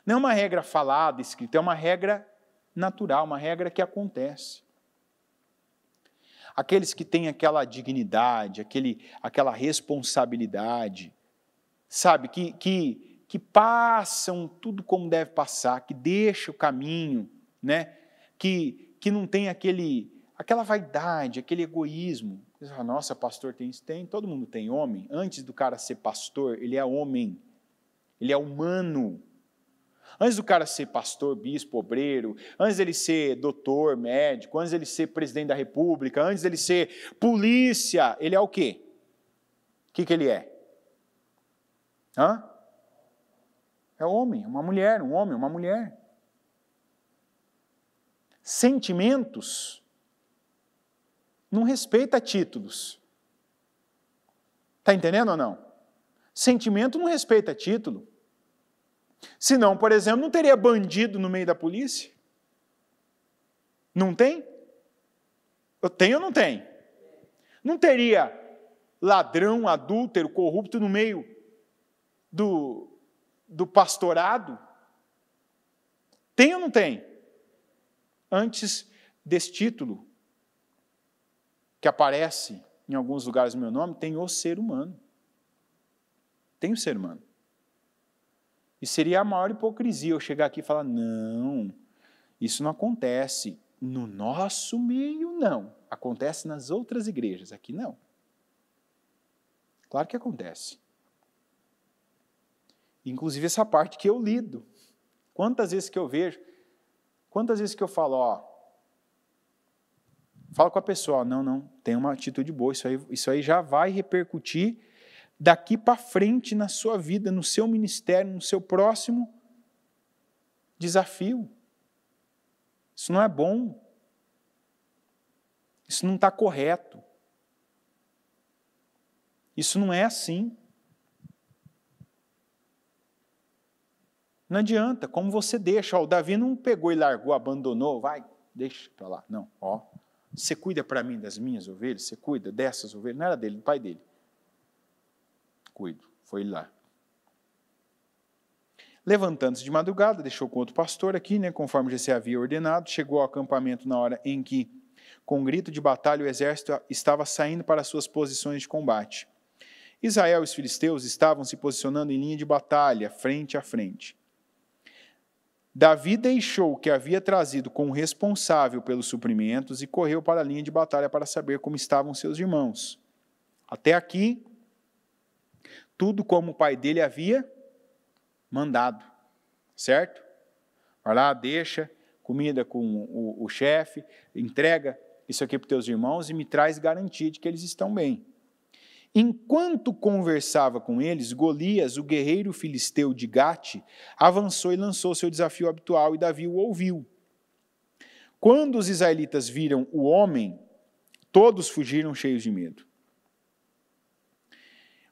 A: Não é uma regra falada, escrita, é uma regra natural, uma regra que acontece. Aqueles que têm aquela dignidade, aquela responsabilidade, sabe, que passam tudo como deve passar, que deixam o caminho, né, que não tem aquela vaidade, aquele egoísmo. Nossa, pastor tem isso? Tem, todo mundo tem. Homem, antes do cara ser pastor, ele é homem, ele é humano. Antes do cara ser pastor, bispo, obreiro, antes dele ser doutor, médico, antes dele ser presidente da república, antes dele ser polícia, ele é o quê? O que ele é? É homem, uma mulher, um homem, uma mulher. Sentimentos não respeita títulos. Está entendendo ou não? Sentimento não respeita título. Senão, por exemplo, não teria bandido no meio da polícia? Não tem? Eu tenho ou não tem? Não teria ladrão, adúltero, corrupto no meio do pastorado? Tem ou não tem? Antes desse título, que aparece em alguns lugares no meu nome, tem o ser humano. Tem o ser humano. E seria a maior hipocrisia eu chegar aqui e falar, não, isso não acontece. No nosso meio, não. Acontece nas outras igrejas, aqui não. Claro que acontece. Inclusive essa parte que eu lido. Quantas vezes que eu vejo, quantas vezes que eu falo, fala com a pessoa, não, tem uma atitude boa, isso aí já vai repercutir daqui para frente na sua vida, no seu ministério, no seu próximo desafio. Isso não é bom. Isso não está correto. Isso não é assim. Não adianta, como você deixa. O Davi não pegou e largou, abandonou, vai, deixa para lá. Não, você cuida para mim das minhas ovelhas, você cuida dessas ovelhas, não era dele, do pai dele. Cuido, foi ele lá. Levantando-se de madrugada, deixou com outro pastor aqui, né, conforme já se havia ordenado, chegou ao acampamento na hora em que, com um grito de batalha, o exército estava saindo para suas posições de combate. Israel e os filisteus estavam se posicionando em linha de batalha, frente a frente. Davi deixou o que havia trazido como responsável pelos suprimentos e correu para a linha de batalha para saber como estavam seus irmãos. Até aqui, tudo como o pai dele havia mandado, certo? Vai lá, deixa comida com o chefe, entrega isso aqui para os teus irmãos e me traz garantia de que eles estão bem. Enquanto conversava com eles, Golias, o guerreiro filisteu de Gate, avançou e lançou seu desafio habitual, e Davi o ouviu. Quando os israelitas viram o homem, todos fugiram cheios de medo.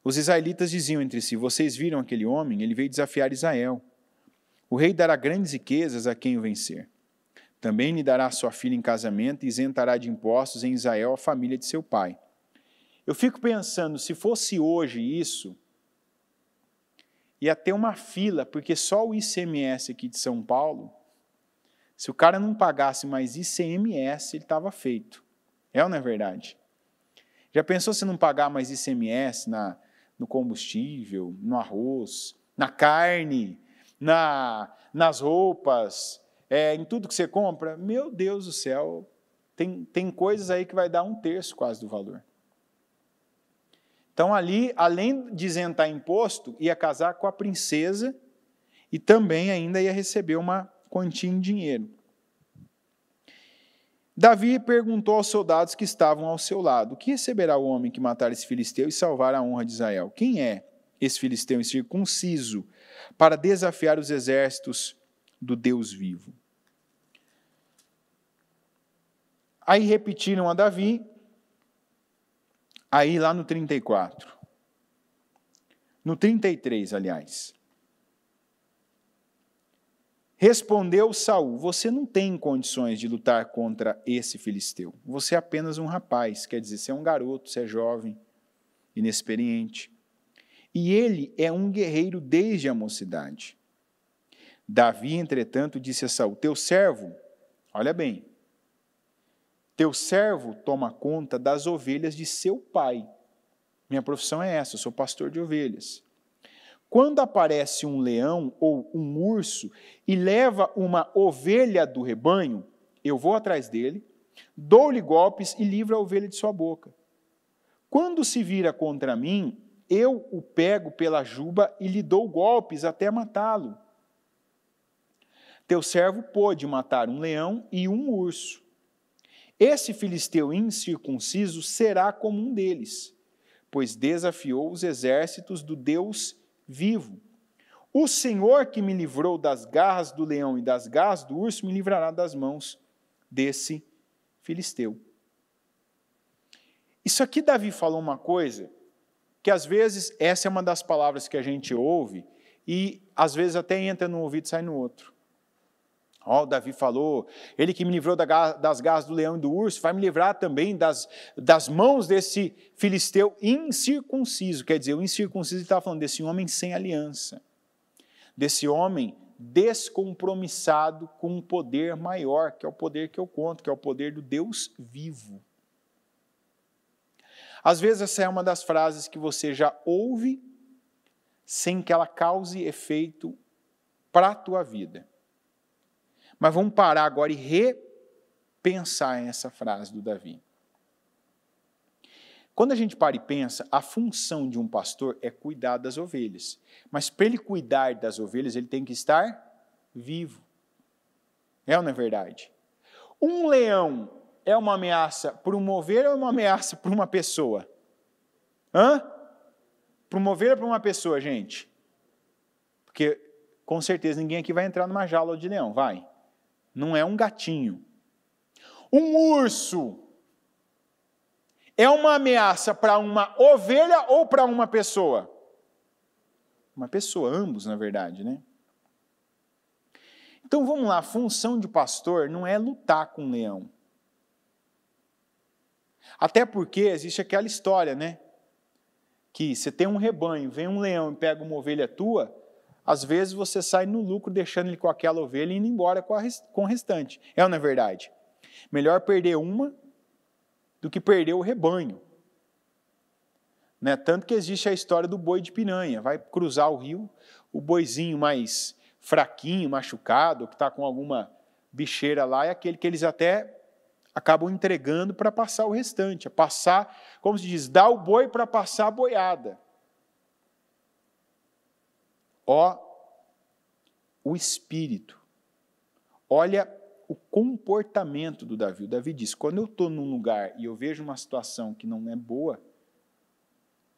A: Os israelitas diziam entre si: vocês viram aquele homem? Ele veio desafiar Israel. O rei dará grandes riquezas a quem o vencer. Também lhe dará sua filha em casamento e isentará de impostos em Israel a família de seu pai. Eu fico pensando, se fosse hoje isso, ia ter uma fila, porque só o ICMS aqui de São Paulo, se o cara não pagasse mais ICMS, ele estava feito. É ou não é verdade? Já pensou se não pagar mais ICMS no combustível, no arroz, na carne, nas roupas, em tudo que você compra? Meu Deus do céu, tem coisas aí que vai dar 1/3 quase do valor. Então, ali, além de isentar imposto, ia casar com a princesa e também ainda ia receber uma quantia em dinheiro. Davi perguntou aos soldados que estavam ao seu lado: o que receberá o homem que matar esse filisteu e salvar a honra de Israel? Quem é esse filisteu incircunciso para desafiar os exércitos do Deus vivo? Aí repetiram a Davi. Aí lá no 34, no 33, aliás, respondeu Saul: você não tem condições de lutar contra esse filisteu. Você é apenas um rapaz, quer dizer, você é um garoto, você é jovem, inexperiente. E ele é um guerreiro desde a mocidade. Davi, entretanto, disse a Saul: teu servo, olha bem, teu servo toma conta das ovelhas de seu pai. Minha profissão é essa, eu sou pastor de ovelhas. Quando aparece um leão ou um urso e leva uma ovelha do rebanho, eu vou atrás dele, dou-lhe golpes e livro a ovelha de sua boca. Quando se vira contra mim, eu o pego pela juba e lhe dou golpes até matá-lo. Teu servo pôde matar um leão e um urso. Esse filisteu incircunciso será como um deles, pois desafiou os exércitos do Deus vivo. O Senhor que me livrou das garras do leão e das garras do urso me livrará das mãos desse filisteu. Isso aqui Davi falou uma coisa que às vezes essa é uma das palavras que a gente ouve e às vezes até entra no ouvido e sai no outro. O Davi falou: ele que me livrou das garras do leão e do urso, vai me livrar também das mãos desse filisteu incircunciso. Quer dizer, o incircunciso, ele estava falando desse homem sem aliança, desse homem descompromissado com um poder maior, que é o poder que eu conto, que é o poder do Deus vivo. Às vezes essa é uma das frases que você já ouve sem que ela cause efeito para a tua vida. Mas vamos parar agora e repensar essa frase do Davi. Quando a gente para e pensa, a função de um pastor é cuidar das ovelhas. Mas para ele cuidar das ovelhas, ele tem que estar vivo. É ou não é verdade? Um leão é uma ameaça para uma ovelha ou é uma ameaça para uma pessoa? Para uma ovelha ou para uma pessoa, gente? Porque, com certeza, ninguém aqui vai entrar numa jaula de leão, vai? Não é um gatinho. Um urso é uma ameaça para uma ovelha ou para uma pessoa? Uma pessoa, ambos, na verdade, né? Então, vamos lá, a função de pastor não é lutar com um leão. Até porque existe aquela história, né? Que você tem um rebanho, vem um leão e pega uma ovelha tua, às vezes você sai no lucro deixando ele com aquela ovelha e indo embora com o restante. É ou não é verdade? Melhor perder uma do que perder o rebanho. né? Tanto que existe a história do boi de piranha. Vai cruzar o rio, o boizinho mais fraquinho, machucado, que está com alguma bicheira lá, é aquele que eles até acabam entregando para passar o restante. Passar, como se diz, dá o boi para passar a boiada. Ó, o espírito. Olha o comportamento do Davi. O Davi diz, quando eu estou num lugar e eu vejo uma situação que não é boa,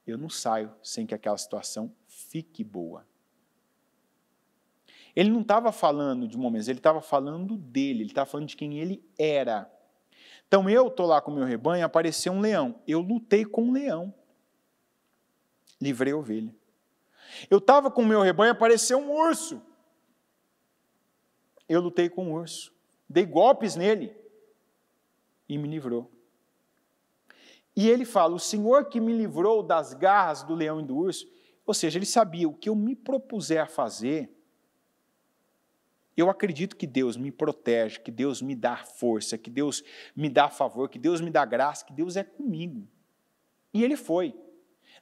A: eu não saio sem que aquela situação fique boa. Ele não estava falando de momentos, ele estava falando dele, ele estava falando de quem ele era. Então eu estou lá com o meu rebanho, apareceu um leão. Eu lutei com um leão. Livrei a ovelha. Eu estava com o meu rebanho, apareceu um urso. Eu lutei com o urso. Dei golpes nele e me livrou. E ele fala, o Senhor que me livrou das garras do leão e do urso, ou seja, ele sabia o que eu me propuser a fazer, eu acredito que Deus me protege, que Deus me dá força, que Deus me dá favor, que Deus me dá graça, que Deus é comigo. E ele foi.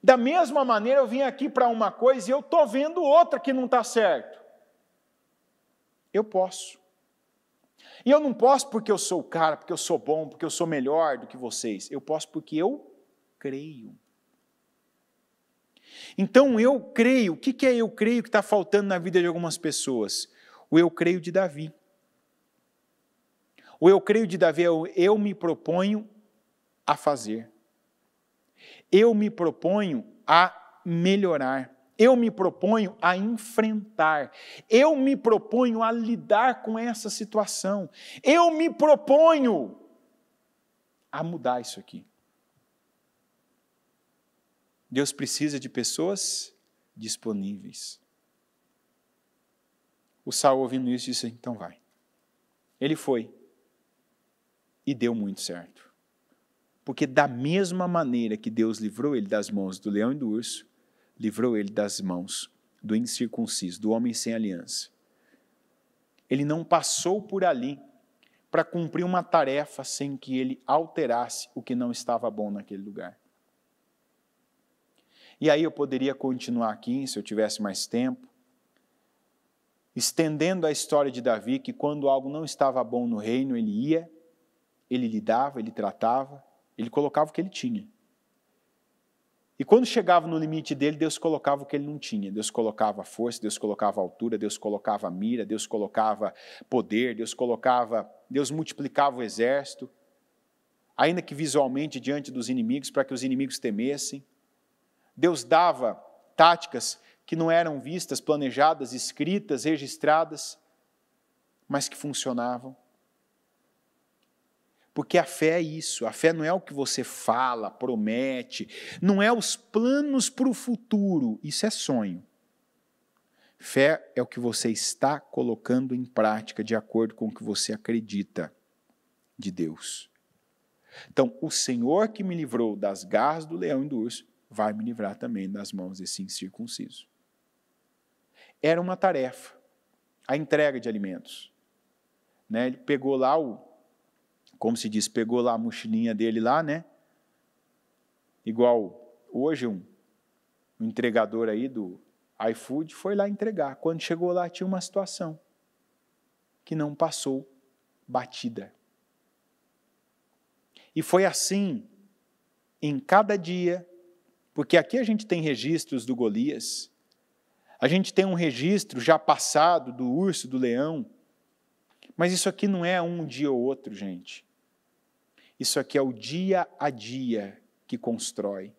A: Da mesma maneira, eu vim aqui para uma coisa e eu estou vendo outra que não está certo. Eu posso. E eu não posso porque eu sou o cara, porque eu sou bom, porque eu sou melhor do que vocês. Eu posso porque eu creio. Então eu creio. O que é eu creio que está faltando na vida de algumas pessoas? O eu creio de Davi. O eu creio de Davi é o eu me proponho a fazer. Eu me proponho a melhorar. Eu me proponho a enfrentar. Eu me proponho a lidar com essa situação. Eu me proponho a mudar isso aqui. Deus precisa de pessoas disponíveis. O Saul, ouvindo isso, disse, então vai. Ele foi. E deu muito certo. Porque da mesma maneira que Deus livrou ele das mãos do leão e do urso, livrou ele das mãos do incircunciso, do homem sem aliança. Ele não passou por ali para cumprir uma tarefa sem que ele alterasse o que não estava bom naquele lugar. E aí eu poderia continuar aqui, se eu tivesse mais tempo, estendendo a história de Davi, que quando algo não estava bom no reino, ele ia, ele lidava, ele tratava, ele colocava o que ele tinha. E quando chegava no limite dele, Deus colocava o que ele não tinha. Deus colocava força, Deus colocava altura, Deus colocava mira, Deus colocava poder, Deus multiplicava o exército, ainda que visualmente diante dos inimigos, para que os inimigos temessem. Deus dava táticas que não eram vistas, planejadas, escritas, registradas, mas que funcionavam. Porque a fé é isso, a fé não é o que você fala, promete, não é os planos para o futuro, isso é sonho. Fé é o que você está colocando em prática de acordo com o que você acredita de Deus. Então, o Senhor que me livrou das garras do leão e do urso, vai me livrar também das mãos desse incircunciso. Era uma tarefa, a entrega de alimentos. Né? Ele pegou lá como se diz, pegou lá a mochilinha dele lá, né? Igual hoje um entregador aí do iFood foi lá entregar. Quando chegou lá tinha uma situação que não passou batida. E foi assim em cada dia, porque aqui a gente tem registros do Golias, a gente tem um registro já passado do urso, do leão, mas isso aqui não é um dia ou outro, gente. Isso aqui é o dia a dia que constrói.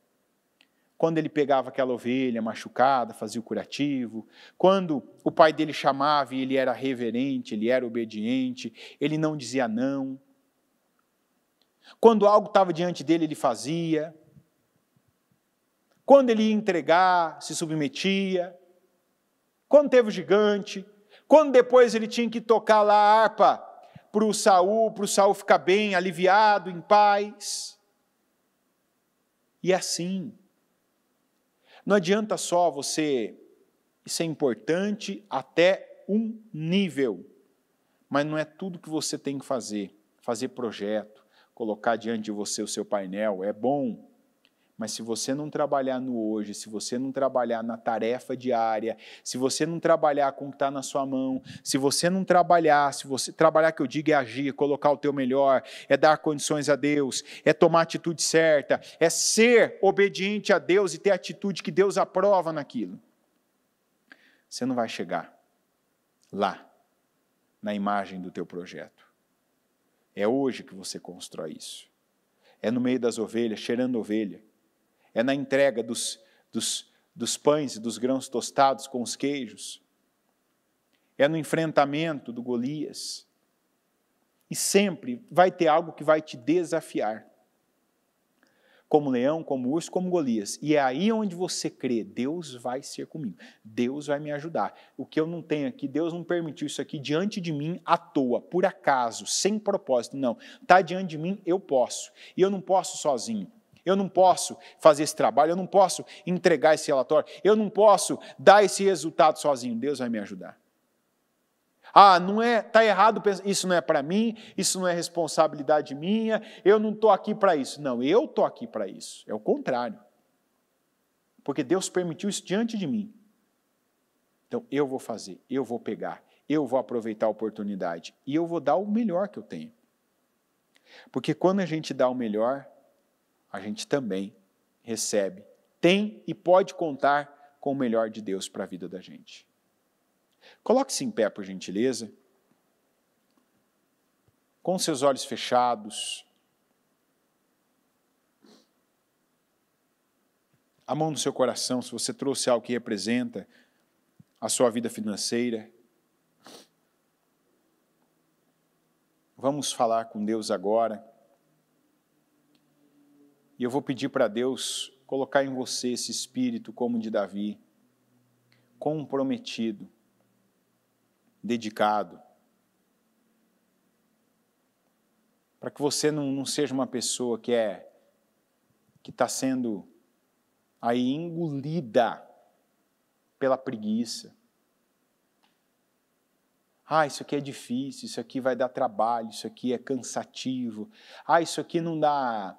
A: Quando ele pegava aquela ovelha machucada, fazia o curativo, quando o pai dele chamava e ele era reverente, ele era obediente, ele não dizia não. Quando algo estava diante dele, ele fazia. Quando ele ia entregar, se submetia. Quando teve o gigante, quando depois ele tinha que tocar lá a harpa para o Saul ficar bem, aliviado, em paz. E assim, não adianta só você, isso é importante até um nível, mas não é tudo que você tem que fazer projeto, colocar diante de você o seu painel, é bom, Mas se você não trabalhar no hoje, se você não trabalhar na tarefa diária, se você não trabalhar com o que está na sua mão, se você não trabalhar, se você trabalhar, que eu digo, é agir, é colocar o teu melhor, é dar condições a Deus, é tomar a atitude certa, é ser obediente a Deus e ter a atitude que Deus aprova naquilo. Você não vai chegar lá, na imagem do teu projeto. É hoje que você constrói isso. É no meio das ovelhas, cheirando ovelha. É na entrega dos pães e dos grãos tostados com os queijos. É no enfrentamento do Golias. E sempre vai ter algo que vai te desafiar. Como leão, como urso, como Golias. E é aí onde você crê, Deus vai ser comigo. Deus vai me ajudar. O que eu não tenho aqui, Deus não permitiu isso aqui diante de mim à toa, por acaso, sem propósito. Não, está diante de mim, eu posso. E eu não posso sozinho. Eu não posso fazer esse trabalho, eu não posso entregar esse relatório, eu não posso dar esse resultado sozinho. Deus vai me ajudar. Ah, está errado, isso não é para mim, isso não é responsabilidade minha, eu não estou aqui para isso. Não, eu estou aqui para isso. É o contrário. Porque Deus permitiu isso diante de mim. Então, eu vou fazer, eu vou pegar, eu vou aproveitar a oportunidade e eu vou dar o melhor que eu tenho. Porque quando a gente dá o melhor, a gente também recebe, tem e pode contar com o melhor de Deus para a vida da gente. Coloque-se em pé, por gentileza, com seus olhos fechados, a mão no seu coração, se você trouxe algo que representa a sua vida financeira. Vamos falar com Deus agora. E eu vou pedir para Deus colocar em você esse espírito como de Davi, comprometido, dedicado, para que você não seja uma pessoa que está sendo aí engolida pela preguiça. Ah, isso aqui é difícil, isso aqui vai dar trabalho, isso aqui é cansativo. Ah, isso aqui não dá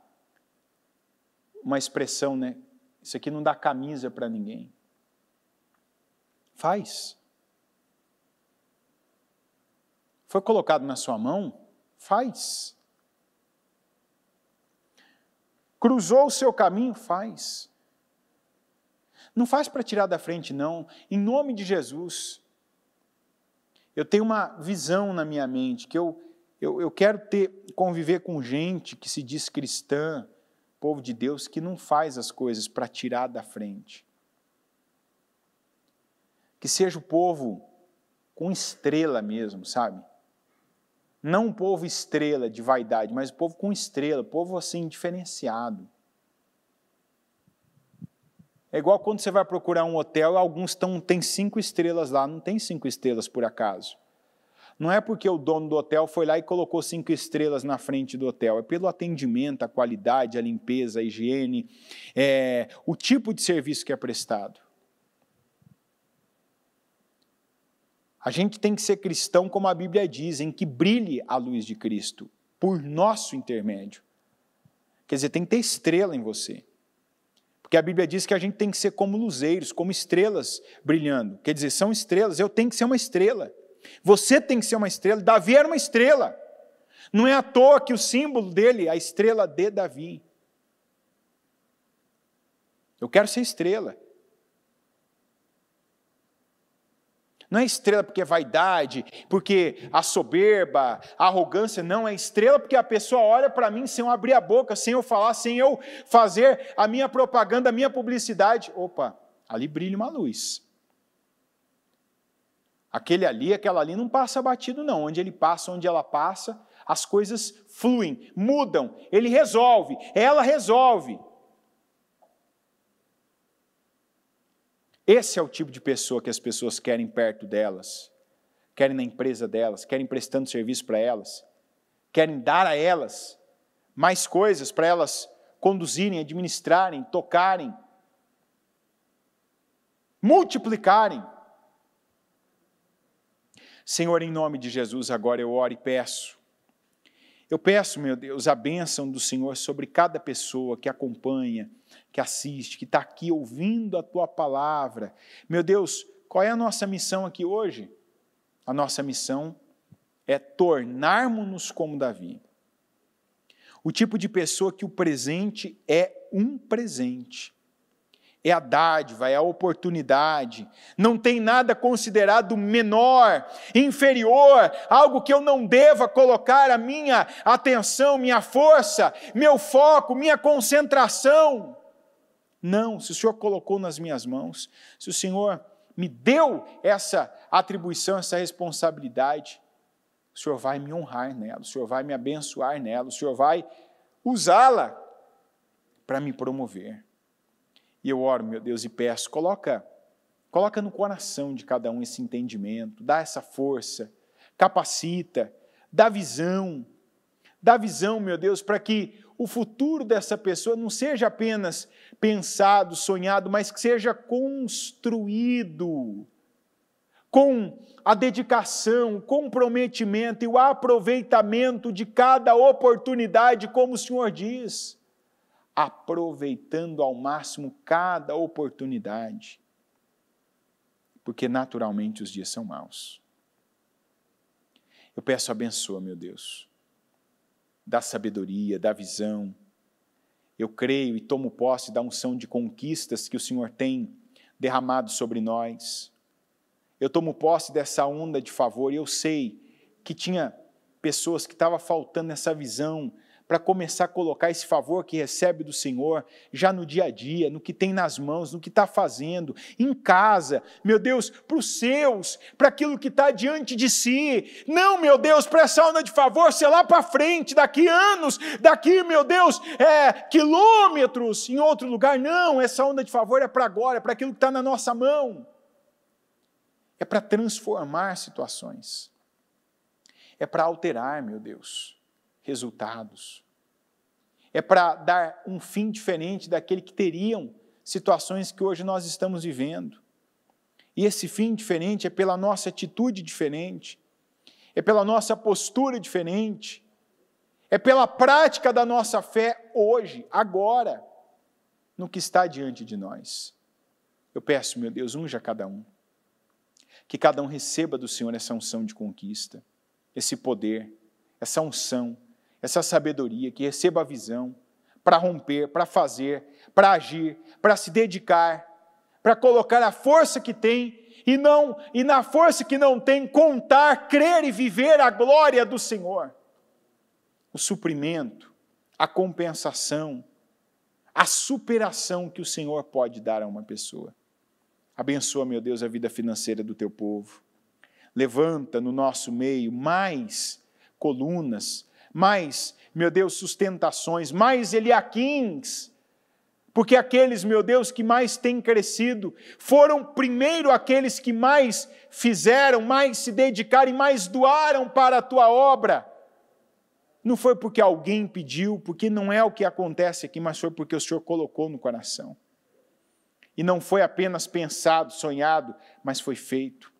A: uma expressão, né? Isso aqui não dá camisa para ninguém. Faz. Foi colocado na sua mão? Faz. Cruzou o seu caminho? Faz. Não faz para tirar da frente, não. Em nome de Jesus. Eu tenho uma visão na minha mente, que eu quero conviver com gente que se diz cristã, povo de Deus, que não faz as coisas para tirar da frente. Que seja o povo com estrela mesmo, sabe? Não um povo estrela de vaidade, mas o povo com estrela, povo assim, diferenciado. É igual quando você vai procurar um hotel, alguns têm 5 estrelas lá, não tem 5 estrelas por acaso. Não é porque o dono do hotel foi lá e colocou 5 estrelas na frente do hotel, é pelo atendimento, a qualidade, a limpeza, a higiene, o tipo de serviço que é prestado. A gente tem que ser cristão, como a Bíblia diz, em que brilhe a luz de Cristo, por nosso intermédio. Quer dizer, tem que ter estrela em você. Porque a Bíblia diz que a gente tem que ser como luzeiros, como estrelas brilhando. Quer dizer, são estrelas, eu tenho que ser uma estrela. Você tem que ser uma estrela. Davi era uma estrela. Não é à toa que o símbolo dele, a estrela de Davi. Eu quero ser estrela. Não é estrela porque é vaidade, porque a soberba, a arrogância, não. É estrela porque a pessoa olha para mim sem eu abrir a boca, sem eu falar, sem eu fazer a minha propaganda, a minha publicidade. Opa, ali brilha uma luz. Aquela ali não passa batido não. Onde ele passa, onde ela passa, as coisas fluem, mudam. Ele resolve, ela resolve. Esse é o tipo de pessoa que as pessoas querem perto delas, querem na empresa delas, querem prestando serviço para elas, querem dar a elas mais coisas para elas conduzirem, administrarem, tocarem, multiplicarem. Senhor, em nome de Jesus, agora eu oro e peço. Eu peço, meu Deus, a bênção do Senhor sobre cada pessoa que acompanha, que assiste, que está aqui ouvindo a Tua palavra. Meu Deus, qual é a nossa missão aqui hoje? A nossa missão é tornarmos-nos como Davi. O tipo de pessoa que o presente é um presente. É a dádiva, é a oportunidade. Não tem nada considerado menor, inferior, algo que eu não deva colocar a minha atenção, minha força, meu foco, minha concentração. Não, se o Senhor colocou nas minhas mãos, se o Senhor me deu essa atribuição, essa responsabilidade, o Senhor vai me honrar nela, o Senhor vai me abençoar nela, o Senhor vai usá-la para me promover. E eu oro, meu Deus, e peço, coloca no coração de cada um esse entendimento, dá essa força, capacita, dá visão, meu Deus, para que o futuro dessa pessoa não seja apenas pensado, sonhado, mas que seja construído com a dedicação, o comprometimento e o aproveitamento de cada oportunidade, como o Senhor diz, aproveitando ao máximo cada oportunidade, porque naturalmente os dias são maus. Eu peço, abençoa, meu Deus, dá sabedoria, dá visão. Eu creio e tomo posse da unção de conquistas que o Senhor tem derramado sobre nós. Eu tomo posse dessa onda de favor e eu sei que tinha pessoas que estavam faltando essa visão para começar a colocar esse favor que recebe do Senhor já no dia a dia, no que tem nas mãos, no que está fazendo, em casa, meu Deus, para os seus, para aquilo que está diante de si. Não, meu Deus, para essa onda de favor ser lá para frente, daqui anos, daqui, meu Deus, quilômetros em outro lugar. Não, essa onda de favor é para agora, é para aquilo que está na nossa mão. É para transformar situações. É para alterar, meu Deus, resultados. É para dar um fim diferente daquele que teriam situações que hoje nós estamos vivendo. E esse fim diferente é pela nossa atitude diferente, é pela nossa postura diferente, é pela prática da nossa fé hoje, agora, no que está diante de nós. Eu peço, meu Deus, unja cada um, que cada um receba do Senhor essa unção de conquista, esse poder, essa unção, essa sabedoria, que receba a visão para romper, para fazer, para agir, para se dedicar, para colocar a força que tem e na força que não tem, contar, crer e viver a glória do Senhor. O suprimento, a compensação, a superação que o Senhor pode dar a uma pessoa. Abençoa, meu Deus, a vida financeira do teu povo. Levanta no nosso meio mais colunas, mais, meu Deus, sustentações, mais Eliaquins, porque aqueles, meu Deus, que mais têm crescido, foram primeiro aqueles que mais fizeram, mais se dedicaram e mais doaram para a tua obra. Não foi porque alguém pediu, porque não é o que acontece aqui, mas foi porque o Senhor colocou no coração. E não foi apenas pensado, sonhado, mas foi feito.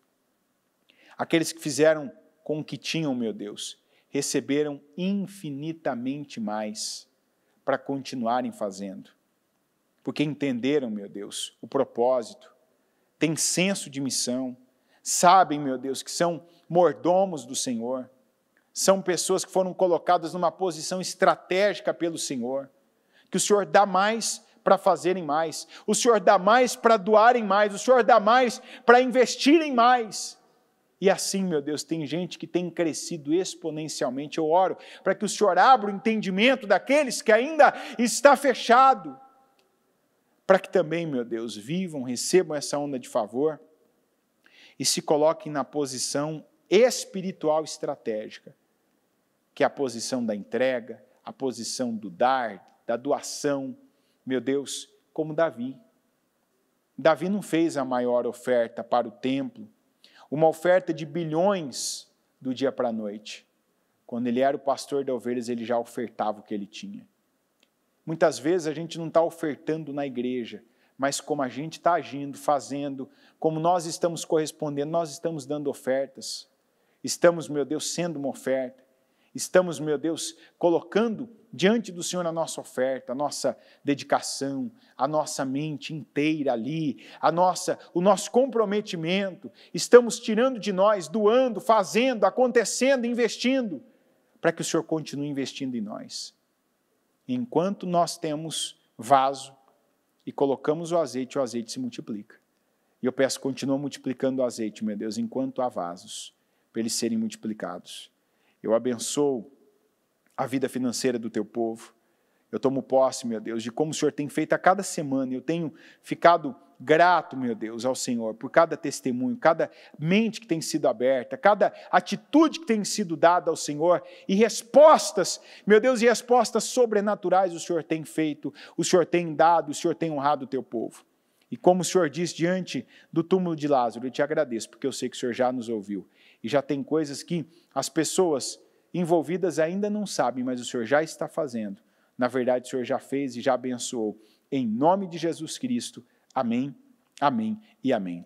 A: Aqueles que fizeram com o que tinham, meu Deus, receberam infinitamente mais para continuarem fazendo. Porque entenderam, meu Deus, o propósito, têm senso de missão, sabem, meu Deus, que são mordomos do Senhor, são pessoas que foram colocadas numa posição estratégica pelo Senhor, que o Senhor dá mais para fazerem mais, o Senhor dá mais para doarem mais, o Senhor dá mais para investirem mais. E assim, meu Deus, tem gente que tem crescido exponencialmente. Eu oro para que o Senhor abra o entendimento daqueles que ainda está fechado, para que também, meu Deus, vivam, recebam essa onda de favor e se coloquem na posição espiritual estratégica, que é a posição da entrega, a posição do dar, da doação, meu Deus, como Davi. Davi não fez a maior oferta para o templo, uma oferta de bilhões do dia para a noite. Quando ele era o pastor de ovelhas, ele já ofertava o que ele tinha. Muitas vezes a gente não está ofertando na igreja, mas como a gente está agindo, fazendo, como nós estamos correspondendo, nós estamos dando ofertas. Estamos, meu Deus, sendo uma oferta. estamos, meu Deus, colocando diante do Senhor a nossa oferta, a nossa dedicação, a nossa mente inteira ali, o nosso comprometimento, estamos tirando de nós, doando, fazendo, acontecendo, investindo, para que o Senhor continue investindo em nós. Enquanto nós temos vaso e colocamos o azeite se multiplica. E eu peço, continua multiplicando o azeite, meu Deus, enquanto há vasos, para eles serem multiplicados. Eu abençoo a vida financeira do teu povo. Eu tomo posse, meu Deus, de como o Senhor tem feito a cada semana. Eu tenho ficado grato, meu Deus, ao Senhor, por cada testemunho, cada mente que tem sido aberta, cada atitude que tem sido dada ao Senhor, e respostas, meu Deus, e respostas sobrenaturais o Senhor tem feito, o Senhor tem dado, o Senhor tem honrado o teu povo. E como o Senhor diz diante do túmulo de Lázaro, eu te agradeço, porque eu sei que o Senhor já nos ouviu, e já tem coisas que as pessoas envolvidas ainda não sabem, mas o Senhor já está fazendo. Na verdade, o Senhor já fez e já abençoou. Em nome de Jesus Cristo. Amém, amém e amém.